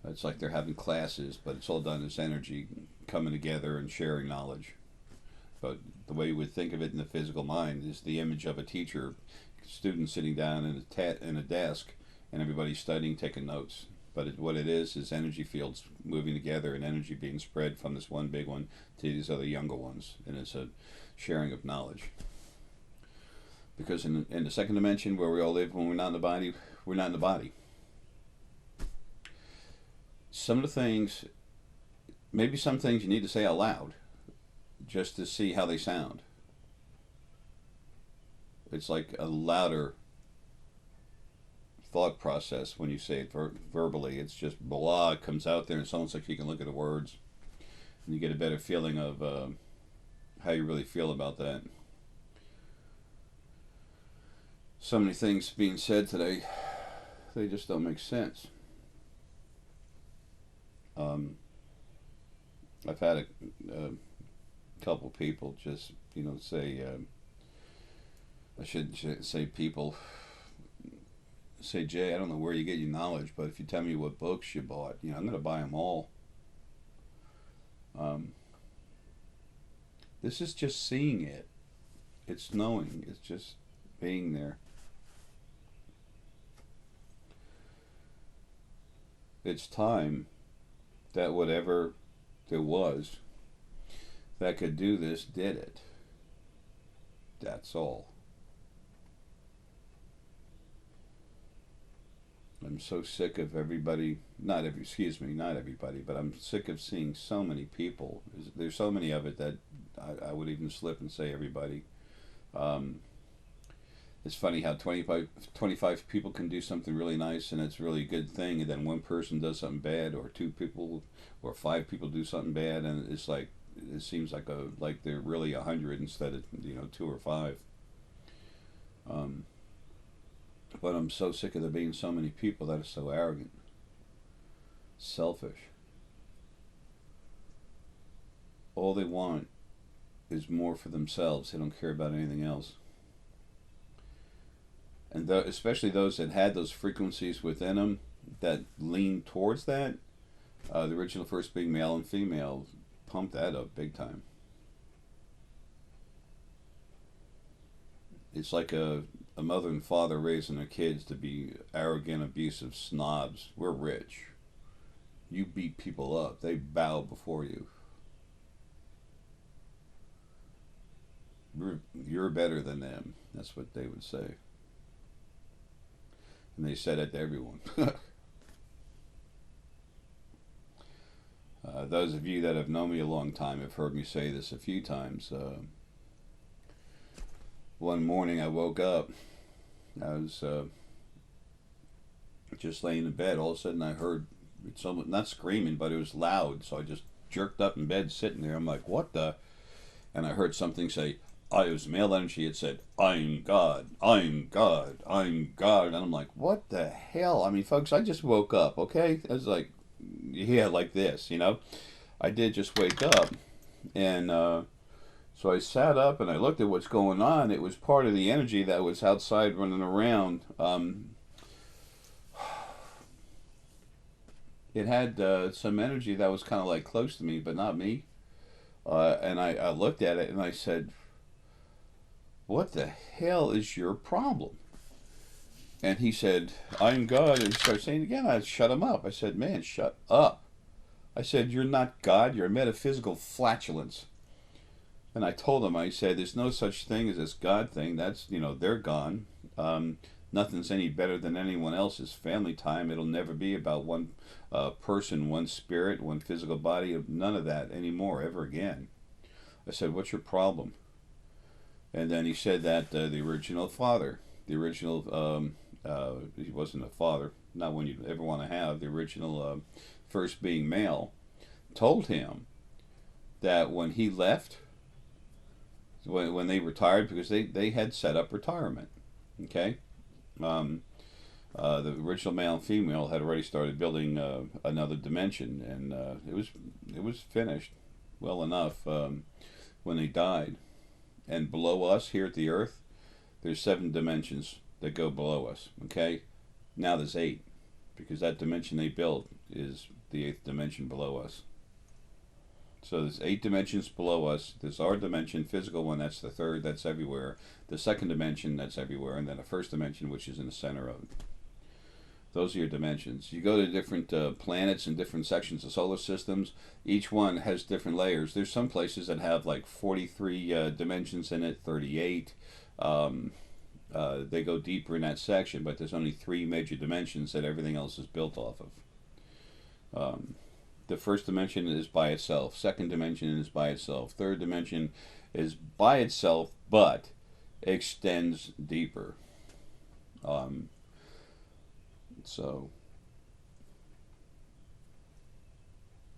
It's like they're having classes, but it's all done as energy coming together and sharing knowledge. But the way you would think of it in the physical mind is the image of a teacher, student sitting down in a desk, and everybody studying, taking notes. But what it is energy fields moving together and energy being spread from this one big one to these other younger ones, and it's a sharing of knowledge. Because in the second dimension, where we all live, when we're not in the body, we're not in the body. Some of the things, maybe some things you need to say out loud, just to see how they sound. It's like a louder thought process when you say it verbally. It's just blah, it comes out there, and it's almost like you can look at the words, and you get a better feeling of how you really feel about that. So many things being said today, they just don't make sense. I've had a couple people just, say, I should say people, say, Jay, I don't know where you get your knowledge, but if you tell me what books you bought, I'm going to buy them all. This is just seeing it. It's knowing. It's just being there. It's time that whatever there was that could do this did it. That's all. I'm so sick of everybody, not everybody, but I'm sick of seeing so many people. There's so many of it that I would even slip and say everybody. It's funny how 25 people can do something really nice and it's really a good thing, and then one person does something bad, or two people or five people do something bad, and it's like it seems like they're really 100 instead of 2 or 5. But I'm so sick of there being so many people that are so arrogant, selfish. All they want is more for themselves. They don't care about anything else. And especially those that had those frequencies within them that lean towards that, the original first being male and female, pump that up big time. It's like a mother and father raising their kids to be arrogant, abusive snobs. We're rich. You beat people up. They bow before you. You're better than them. That's what they would say. And they said it to everyone. Those of you that have known me a long time have heard me say this a few times. One morning I woke up. I was just laying in bed. All of a sudden I heard someone, not screaming, but it was loud. So I just jerked up in bed, sitting there. I'm like, what the? And I heard something say, it was male energy. It said, I'm God, I'm God, I'm God. And I'm like, what the hell? I mean, folks, I just woke up, okay? I was like, yeah, like this, you know? I did just wake up. And so I sat up and I looked at what's going on. It was part of the energy that was outside running around. It had some energy that was kind of like close to me, but not me. And I looked at it and I said, what the hell is your problem? And he said, I'm God. And he started saying it again. I shut him up. I said, man, shut up. I said, you're not God. You're a metaphysical flatulence. And I told him, I said, there's no such thing as this God thing. That's, they're gone. Nothing's any better than anyone else's. Family time. It'll never be about one person, one spirit, one physical body. None of that anymore, ever again. I said, what's your problem? And then he said that the original father, he wasn't a father, not one you'd ever want to have, the original first being male, told him that when he left, when they retired, because they had set up retirement, okay? The original male and female had already started building another dimension, and it was finished well enough when they died. And below us here at the Earth, there's 7 dimensions that go below us. Okay, now there's 8, because that dimension they built is the 8th dimension below us. So there's 8 dimensions below us. There's our dimension, physical one. That's the 3rd. That's everywhere. The 2nd dimension, that's everywhere, and then a 1st dimension, which is in the center of it. Those are your dimensions. You go to different planets and different sections of solar systems. Each one has different layers. There's some places that have like 43 dimensions in it, 38. They go deeper in that section, but there's only 3 major dimensions that everything else is built off of. The 1st dimension is by itself. 2nd dimension is by itself. 3rd dimension is by itself, but extends deeper. So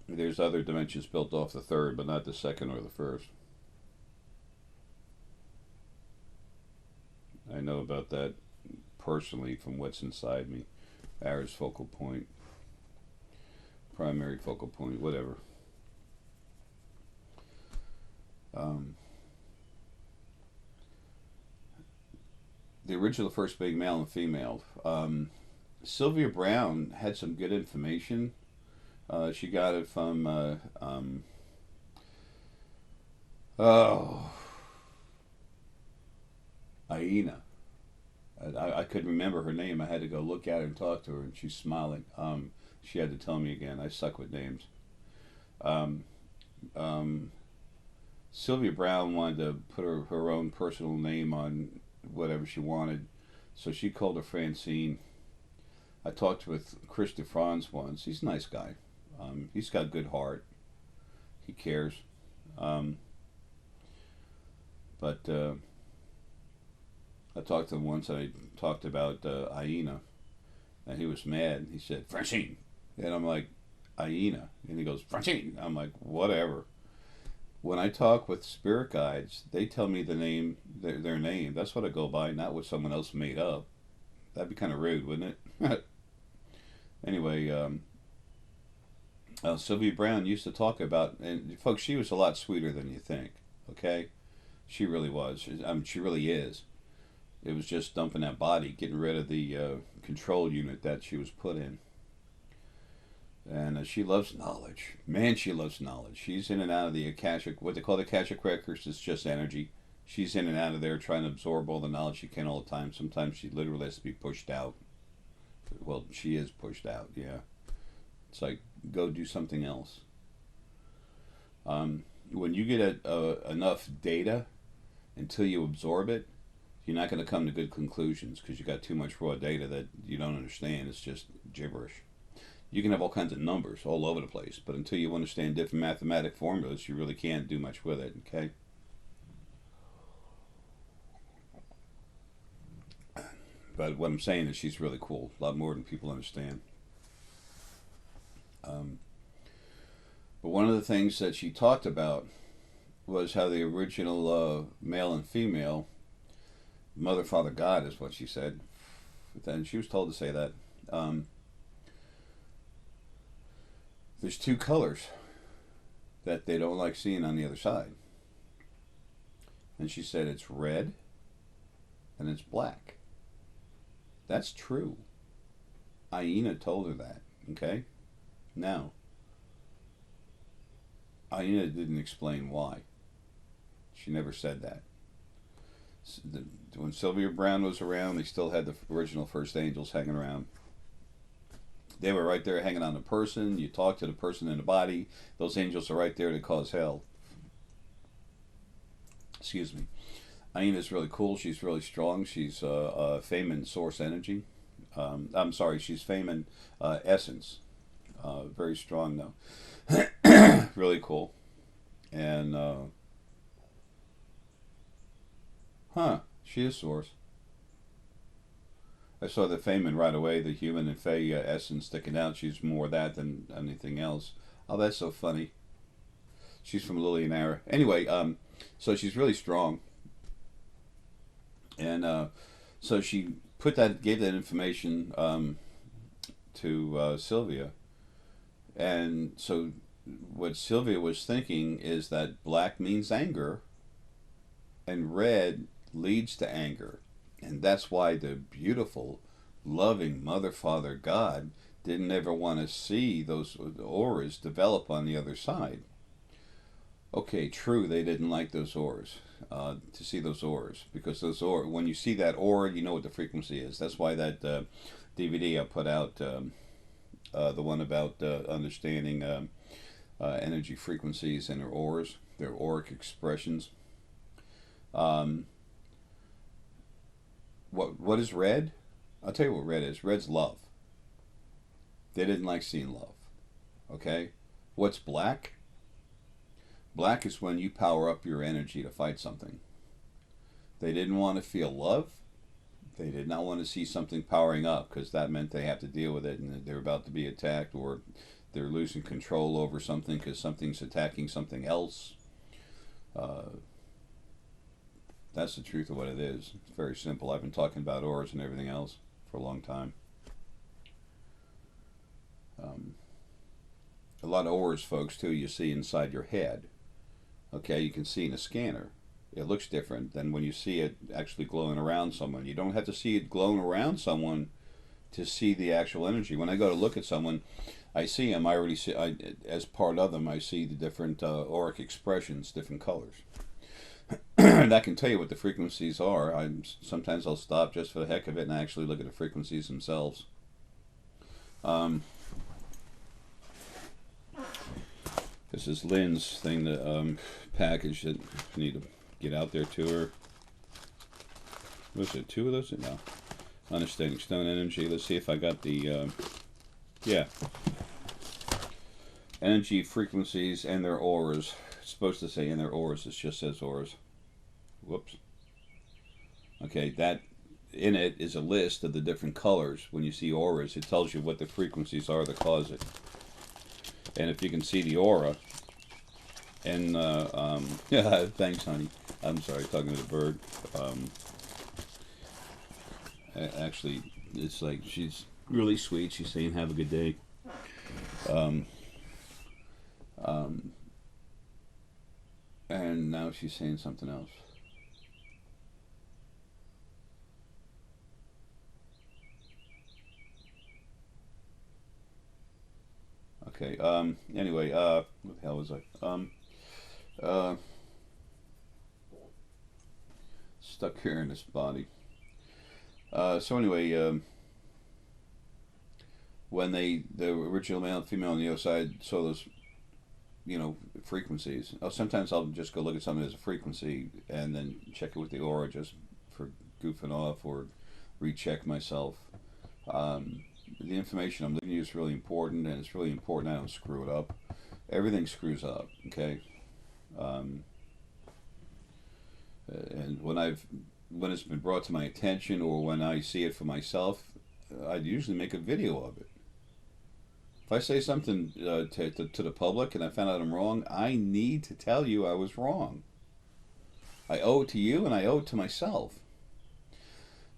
there's other dimensions built off the 3rd, but not the 2nd or the 1st. I know about that personally from what's inside me. Ara's focal point, primary focal point, whatever. The original first being male and female. Sylvia Brown had some good information. She got it from Aina. I couldn't remember her name. I had to go look at her and talk to her, and she's smiling. She had to tell me again. I suck with names. Sylvia Brown wanted to put her own personal name on whatever she wanted, so she called her Francine. I talked with Chris DeFrance once. He's a nice guy. He's got a good heart. He cares. But I talked to him once. I talked about Aina, and he was mad. He said, Francine. And I'm like, Aina. And he goes, Francine. I'm like, whatever. When I talk with spirit guides, they tell me the name, their name. That's what I go by, not what someone else made up. That'd be kind of rude, wouldn't it? Anyway, Sylvia Brown used to talk about, and folks, she was a lot sweeter than you think, okay? She really was. She really is. It was just dumping that body, getting rid of the control unit that she was put in. And she loves knowledge. Man, she loves knowledge. She's in and out of the Akashic, what they call the Akashic records is just energy. She's in and out of there trying to absorb all the knowledge she can all the time. Sometimes she literally has to be pushed out. Well, she is pushed out, yeah. It's like, go do something else. When you get enough data, until you absorb it, you're not going to come to good conclusions because you got too much raw data that you don't understand. It's just gibberish. You can have all kinds of numbers all over the place, but until you understand different mathematic formulas, you really can't do much with it, okay? But what I'm saying is she's really cool, a lot more than people understand. But one of the things that she talked about was how the original male and female, mother, father, God is what she said. Then she was told to say that. There's two colors that they don't like seeing on the other side. And she said it's red and it's black. That's true. Aina told her that, okay? Now, Aina didn't explain why. She never said that. When Sylvia Browne was around, they still had the original First Angels hanging around. They were right there hanging on the person. You talk to the person in the body. Those angels are right there to cause hell. Excuse me. Aina's really cool. She's really strong. She's fame in source energy. I'm sorry, she's fame in essence. Very strong though. Really cool. And she is source. I saw the Feynman right away, the human and Fey essence sticking out. She's more that than anything else. Oh, that's so funny. She's from Lillian Era. Anyway, so she's really strong. And so she gave that information to Sylvia. And so what Sylvia was thinking is that black means anger and red leads to anger. And that's why the beautiful, loving Mother, Father, God didn't ever want to see those auras develop on the other side. Okay, true, they didn't like those auras, to see those auras. Because those auras, when you see that aura, you know what the frequency is. That's why that DVD I put out, the one about understanding energy frequencies and their auras, their auric expressions. What is red? I'll tell you what red is. Red's love. They didn't like seeing love. Okay? What's black? Black is when you power up your energy to fight something. They didn't want to feel love. They did not want to see something powering up because that meant they have to deal with it and they're about to be attacked or they're losing control over something because something's attacking something else. That's the truth of what it is. It's very simple. I've been talking about auras and everything else for a long time. A lot of auras, folks, too, you see inside your head. Okay, you can see in a scanner. It looks different than when you see it actually glowing around someone. You don't have to see it glowing around someone to see the actual energy. When I go to look at someone, I see them. I already see, as part of them, I see the different auric expressions, different colors. And I can tell you what the frequencies are. Sometimes I'll stop just for the heck of it and actually look at the frequencies themselves. This is Lynn's thing, the package that I need to get out there to her. Was it 2 of those? No. Understanding Stone Energy. Let's see if I got the, yeah. Energy frequencies and their auras. It's supposed to say in their auras. It just says auras. Whoops. Okay, that in it is a list of the different colors. When you see auras, it tells you what the frequencies are that cause it. And if you can see the aura, and yeah, thanks, honey. I'm sorry, talking to the bird. Actually, it's like she's really sweet. She's saying, "Have a good day." And now she's saying something else. Okay, anyway, what the hell was I? Stuck here in this body. So anyway, when the original male and female on the other side saw those you know, frequencies. Oh, sometimes I'll just go look at something as a frequency and then check it with the aura just for goofing off or recheck myself. Um, the information I'm giving you is really important, and it's really important I don't screw it up. Everything screws up, okay? Um, and when it's been brought to my attention or when I see it for myself, I usually make a video of it. If I say something to the public and I found out I'm wrong, I need to tell you I was wrong. I owe it to you and I owe it to myself.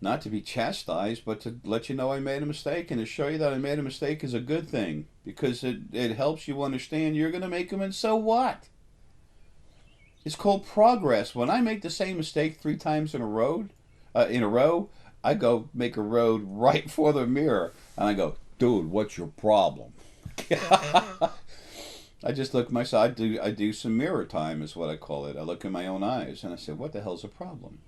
Not to be chastised, but to let you know I made a mistake, and to show you that I made a mistake is a good thing because it helps you understand you're going to make them, and so what? It's called progress. When I make the same mistake 3 times in a row, I go make a road right for the mirror, and I go, dude, what's your problem? I just look at myself. I do some mirror time, is what I call it. I look in my own eyes, and I say, what the hell's the problem?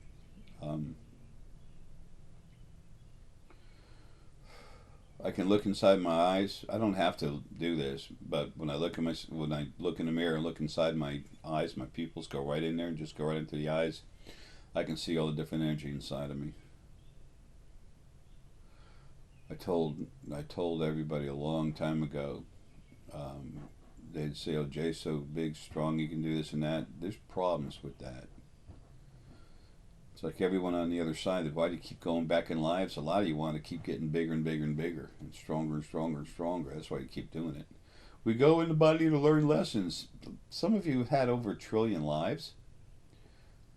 I can look inside my eyes. I don't have to do this, but when I look in the mirror and look inside my eyes, my pupils go right in there and just go right into the eyes. I can see all the different energy inside of me. I told everybody a long time ago. They'd say, "Oh, Jay's so big, strong, he can do this and that." There's problems with that. It's like everyone on the other side. Why do you keep going back in lives? A lot of you want to keep getting bigger and bigger and bigger, and stronger and stronger and stronger. That's why you keep doing it. We go in the body to learn lessons. Some of you have had over 1,000,000,000,000 lives.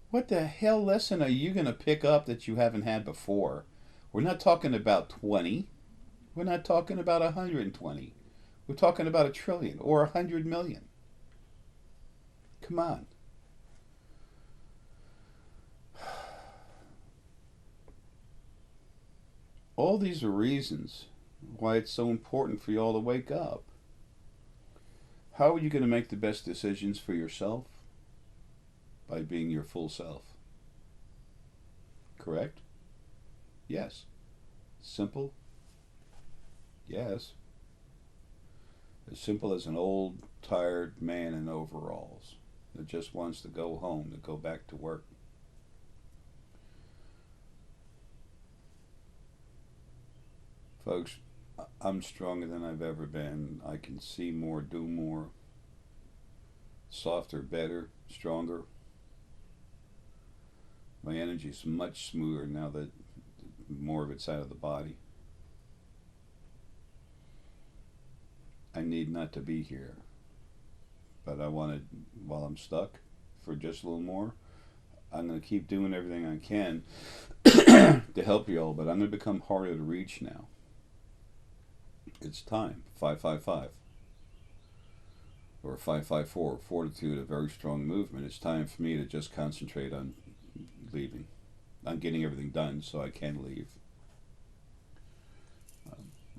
What the hell lesson are you going to pick up that you haven't had before? We're not talking about 20. We're not talking about 120. We're talking about 1,000,000,000,000 or 100,000,000. Come on. All these are reasons why it's so important for you all to wake up. How are you going to make the best decisions for yourself? By being your full self. Correct? Yes. Simple? Yes. As simple as an old, tired man in overalls that just wants to go home, to go back to work. Folks, I'm stronger than I've ever been. I can see more, do more, softer, better, stronger. My energy's much smoother now that more of it's out of the body. I need not to be here, but I want to, while I'm stuck for just a little more, I'm going to keep doing everything I can to help you all, but I'm going to become harder to reach now. It's time. 555 or 554, fortitude, a very strong movement. It's time for me to just concentrate on leaving, on getting everything done so I can leave.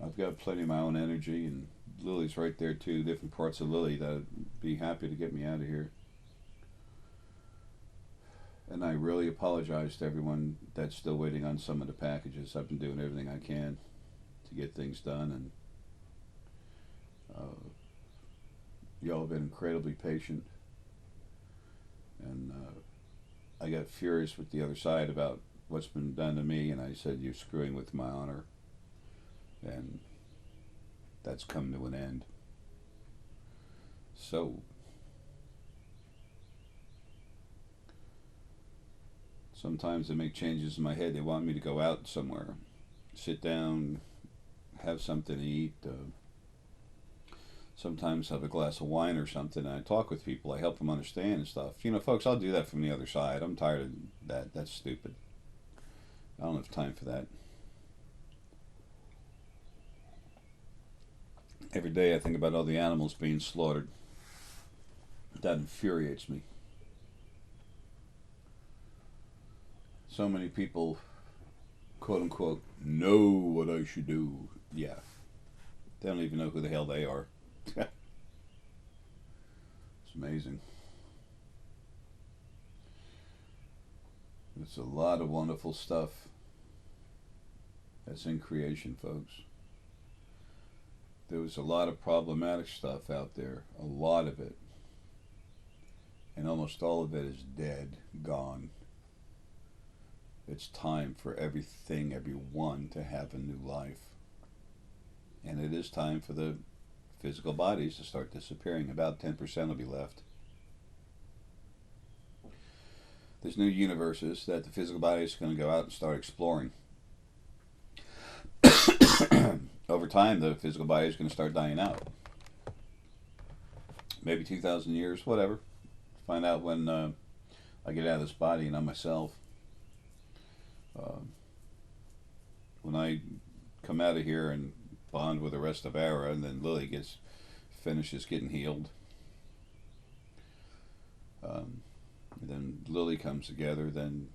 I've got plenty of my own energy, and Lily's right there too, different parts of Lily that would be happy to get me out of here. And I really apologize to everyone that's still waiting on some of the packages. I've been doing everything I can to get things done, and y'all have been incredibly patient. And I got furious with the other side about what's been done to me, and I said, you're screwing with my honor. And that's come to an end. So, sometimes they make changes in my head. They want me to go out somewhere, sit down, have something to eat, sometimes have a glass of wine or something, and I talk with people. I help them understand and stuff. You know, folks, I'll do that from the other side. I'm tired of that. That's stupid. I don't have time for that. Every day I think about all the animals being slaughtered. That infuriates me. So many people, quote unquote, know what I should do. Yeah. They don't even know who the hell they are. It's amazing. There's a lot of wonderful stuff that's in creation, folks. There was a lot of problematic stuff out there, a lot of it. and almost all of it is dead, gone. It's time for everything, everyone to have a new life. And it is time for the physical bodies to start disappearing. About 10% will be left. There's new universes that the physical body is going to go out and start exploring. Over time, the physical body is going to start dying out. Maybe 2,000 years, whatever. Find out when I get out of this body and I'm myself. When I come out of here and bond with the rest of Ara, and then Lily finishes getting healed. And then Lily comes together, then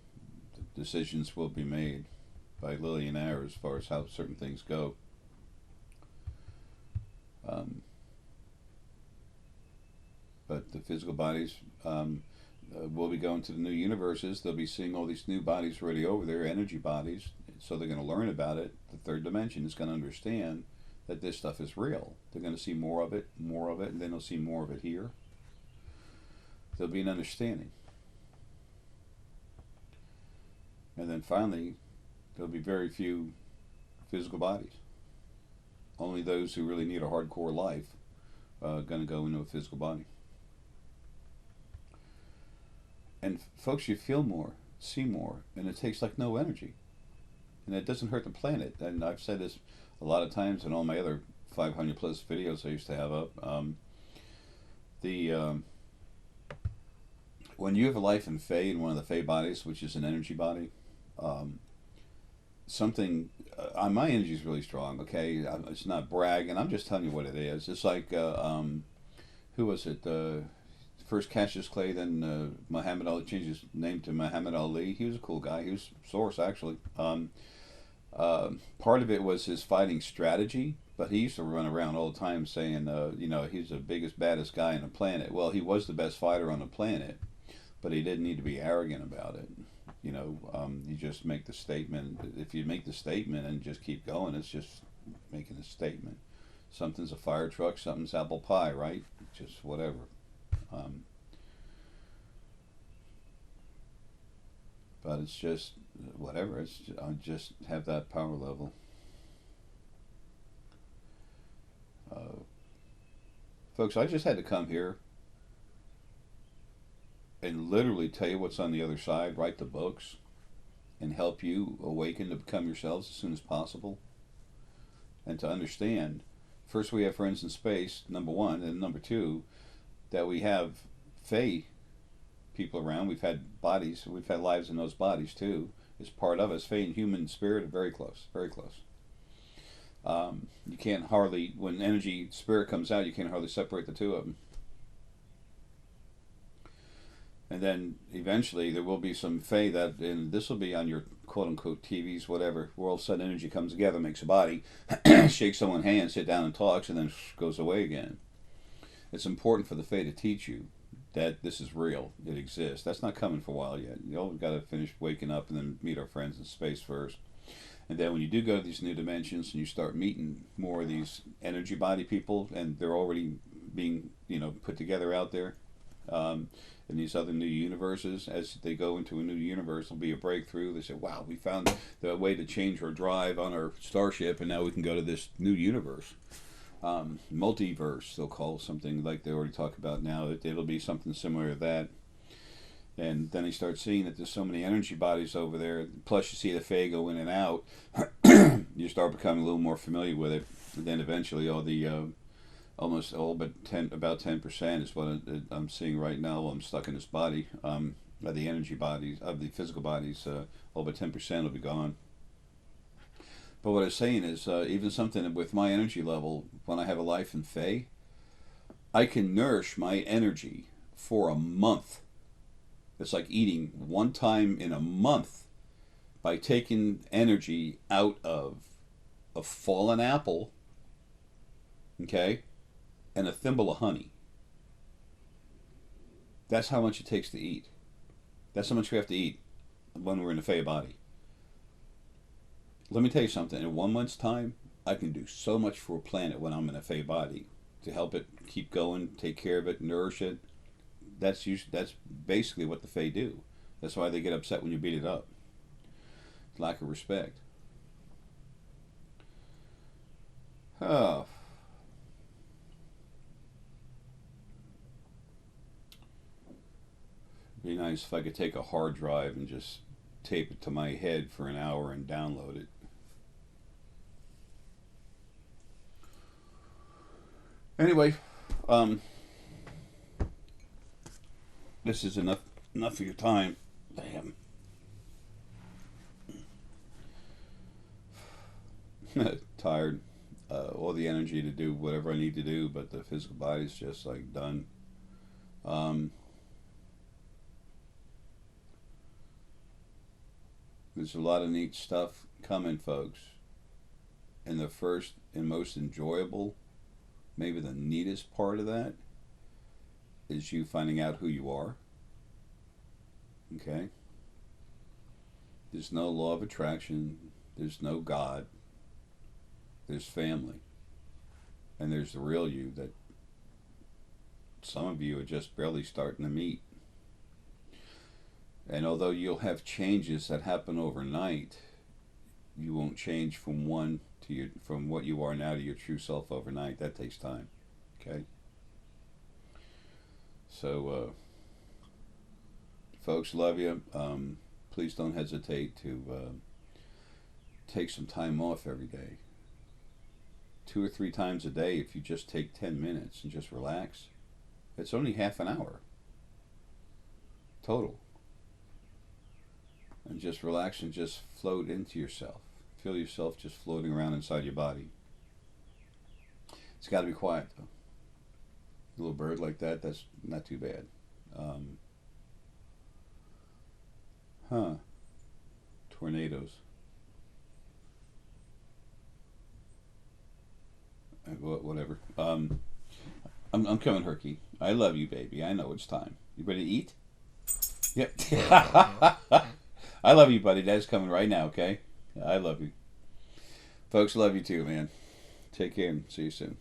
the decisions will be made by Lily and Ara as far as how certain things go. But the physical bodies will be going to the new universes. They'll be seeing all these new bodies already over there, energy bodies. So they're going to learn about it. The third dimension is going to understand that this stuff is real. They're going to see more of it, and then they'll see more of it here. There'll be an understanding. And then finally, there'll be very few physical bodies. Only those who really need a hardcore life are going to go into a physical body. And folks, you feel more, see more, and it takes like no energy. And it doesn't hurt the planet. And I've said this a lot of times in all my other 500 plus videos I used to have up. When you have a life in Fae, in one of the Fae bodies, which is an energy body, my energy is really strong, okay? It's not bragging, I'm just telling you what it is. It's like, who was it? First Cassius Clay, then Muhammad Ali, changed his name to Muhammad Ali. He was a cool guy. He was Source, actually. Part of it was his fighting strategy, but he used to run around all the time saying, he's the biggest, baddest guy on the planet. Well, he was the best fighter on the planet, but he didn't need to be arrogant about it. You just make the statement. If you make the statement and just keep going, it's just making a statement. Something's a fire truck, something's apple pie, right? Just whatever. But it's just whatever. I just have that power level. Folks, I just had to come here and literally tell you what's on the other side, write the books, and help you awaken to become yourselves as soon as possible. And to understand, first we have friends in space, number one, and number two, that we have Fae people around. We've had bodies, we've had lives in those bodies too. It's part of us. Fae and human spirit are very close, very close. You can't hardly, when energy spirit comes out, you can't hardly separate the two of them. And then eventually there will be some Fae that, and this will be on your quote-unquote TVs, whatever, where all of a sudden energy comes together, makes a body, shakes someone's hand, sit down and talks, and then goes away again. It's important for the Fae to teach you that this is real, it exists. That's not coming for a while yet. We've got to finish waking up and then meet our friends in space first. And then when you do go to these new dimensions and you start meeting more of these energy body people, and they're already being, put together out there, in these other new universes, as they go into a new universe, there'll be a breakthrough. They say, wow, we found the way to change our drive on our starship, and now we can go to this new universe. Multiverse, they'll call something like they already talk about now. It'll be something similar to that. And then they start seeing that there's so many energy bodies over there. Plus, you see the Fae go in and out. You start becoming a little more familiar with it. And then eventually, all the almost all but about 10% is what I'm seeing right now while I'm stuck in this body. Of the energy bodies, of the physical bodies, all but 10% will be gone. But what I was saying is, even something with my energy level, when I have a life in Fae, I can nourish my energy for a month. It's like eating one time in a month by taking energy out of a fallen apple, okay, and a thimble of honey. That's how much it takes to eat. That's how much we have to eat when we're in a Fae body. Let me tell you something. In 1 month's time, I can do so much for a planet when I'm in a Fae body to help it keep going, take care of it, nourish it, that's basically what the Fae do. That's why they get upset when you beat it up. Lack of respect. Oh. It'd be nice if I could take a hard drive and just tape it to my head for an hour and download it. Anyway, this is enough of your time. Damn. Tired. All the energy to do whatever I need to do, but the physical body's just like done. There's a lot of neat stuff coming, folks. And the first and most enjoyable, maybe the neatest part of that, is you finding out who you are. Okay? There's no law of attraction. There's no God. There's family. And there's the real you that some of you are just barely starting to meet. And although you'll have changes that happen overnight, you won't change from from what you are now to your true self overnight. That takes time. Okay? So, folks, love you. Please don't hesitate to take some time off every day. 2 or 3 times a day, if you just take 10 minutes and just relax, it's only half an hour total. And just relax and just float into yourself. Feel yourself just floating around inside your body. It's got to be quiet, though. A little bird like that, that's not too bad. Tornadoes. Whatever. I'm coming, Herky. I love you, baby. I know it's time. You ready to eat? Yep. I love you, buddy. Dad's coming right now, okay? I love you. Folks, love you too, man. Take care and see you soon.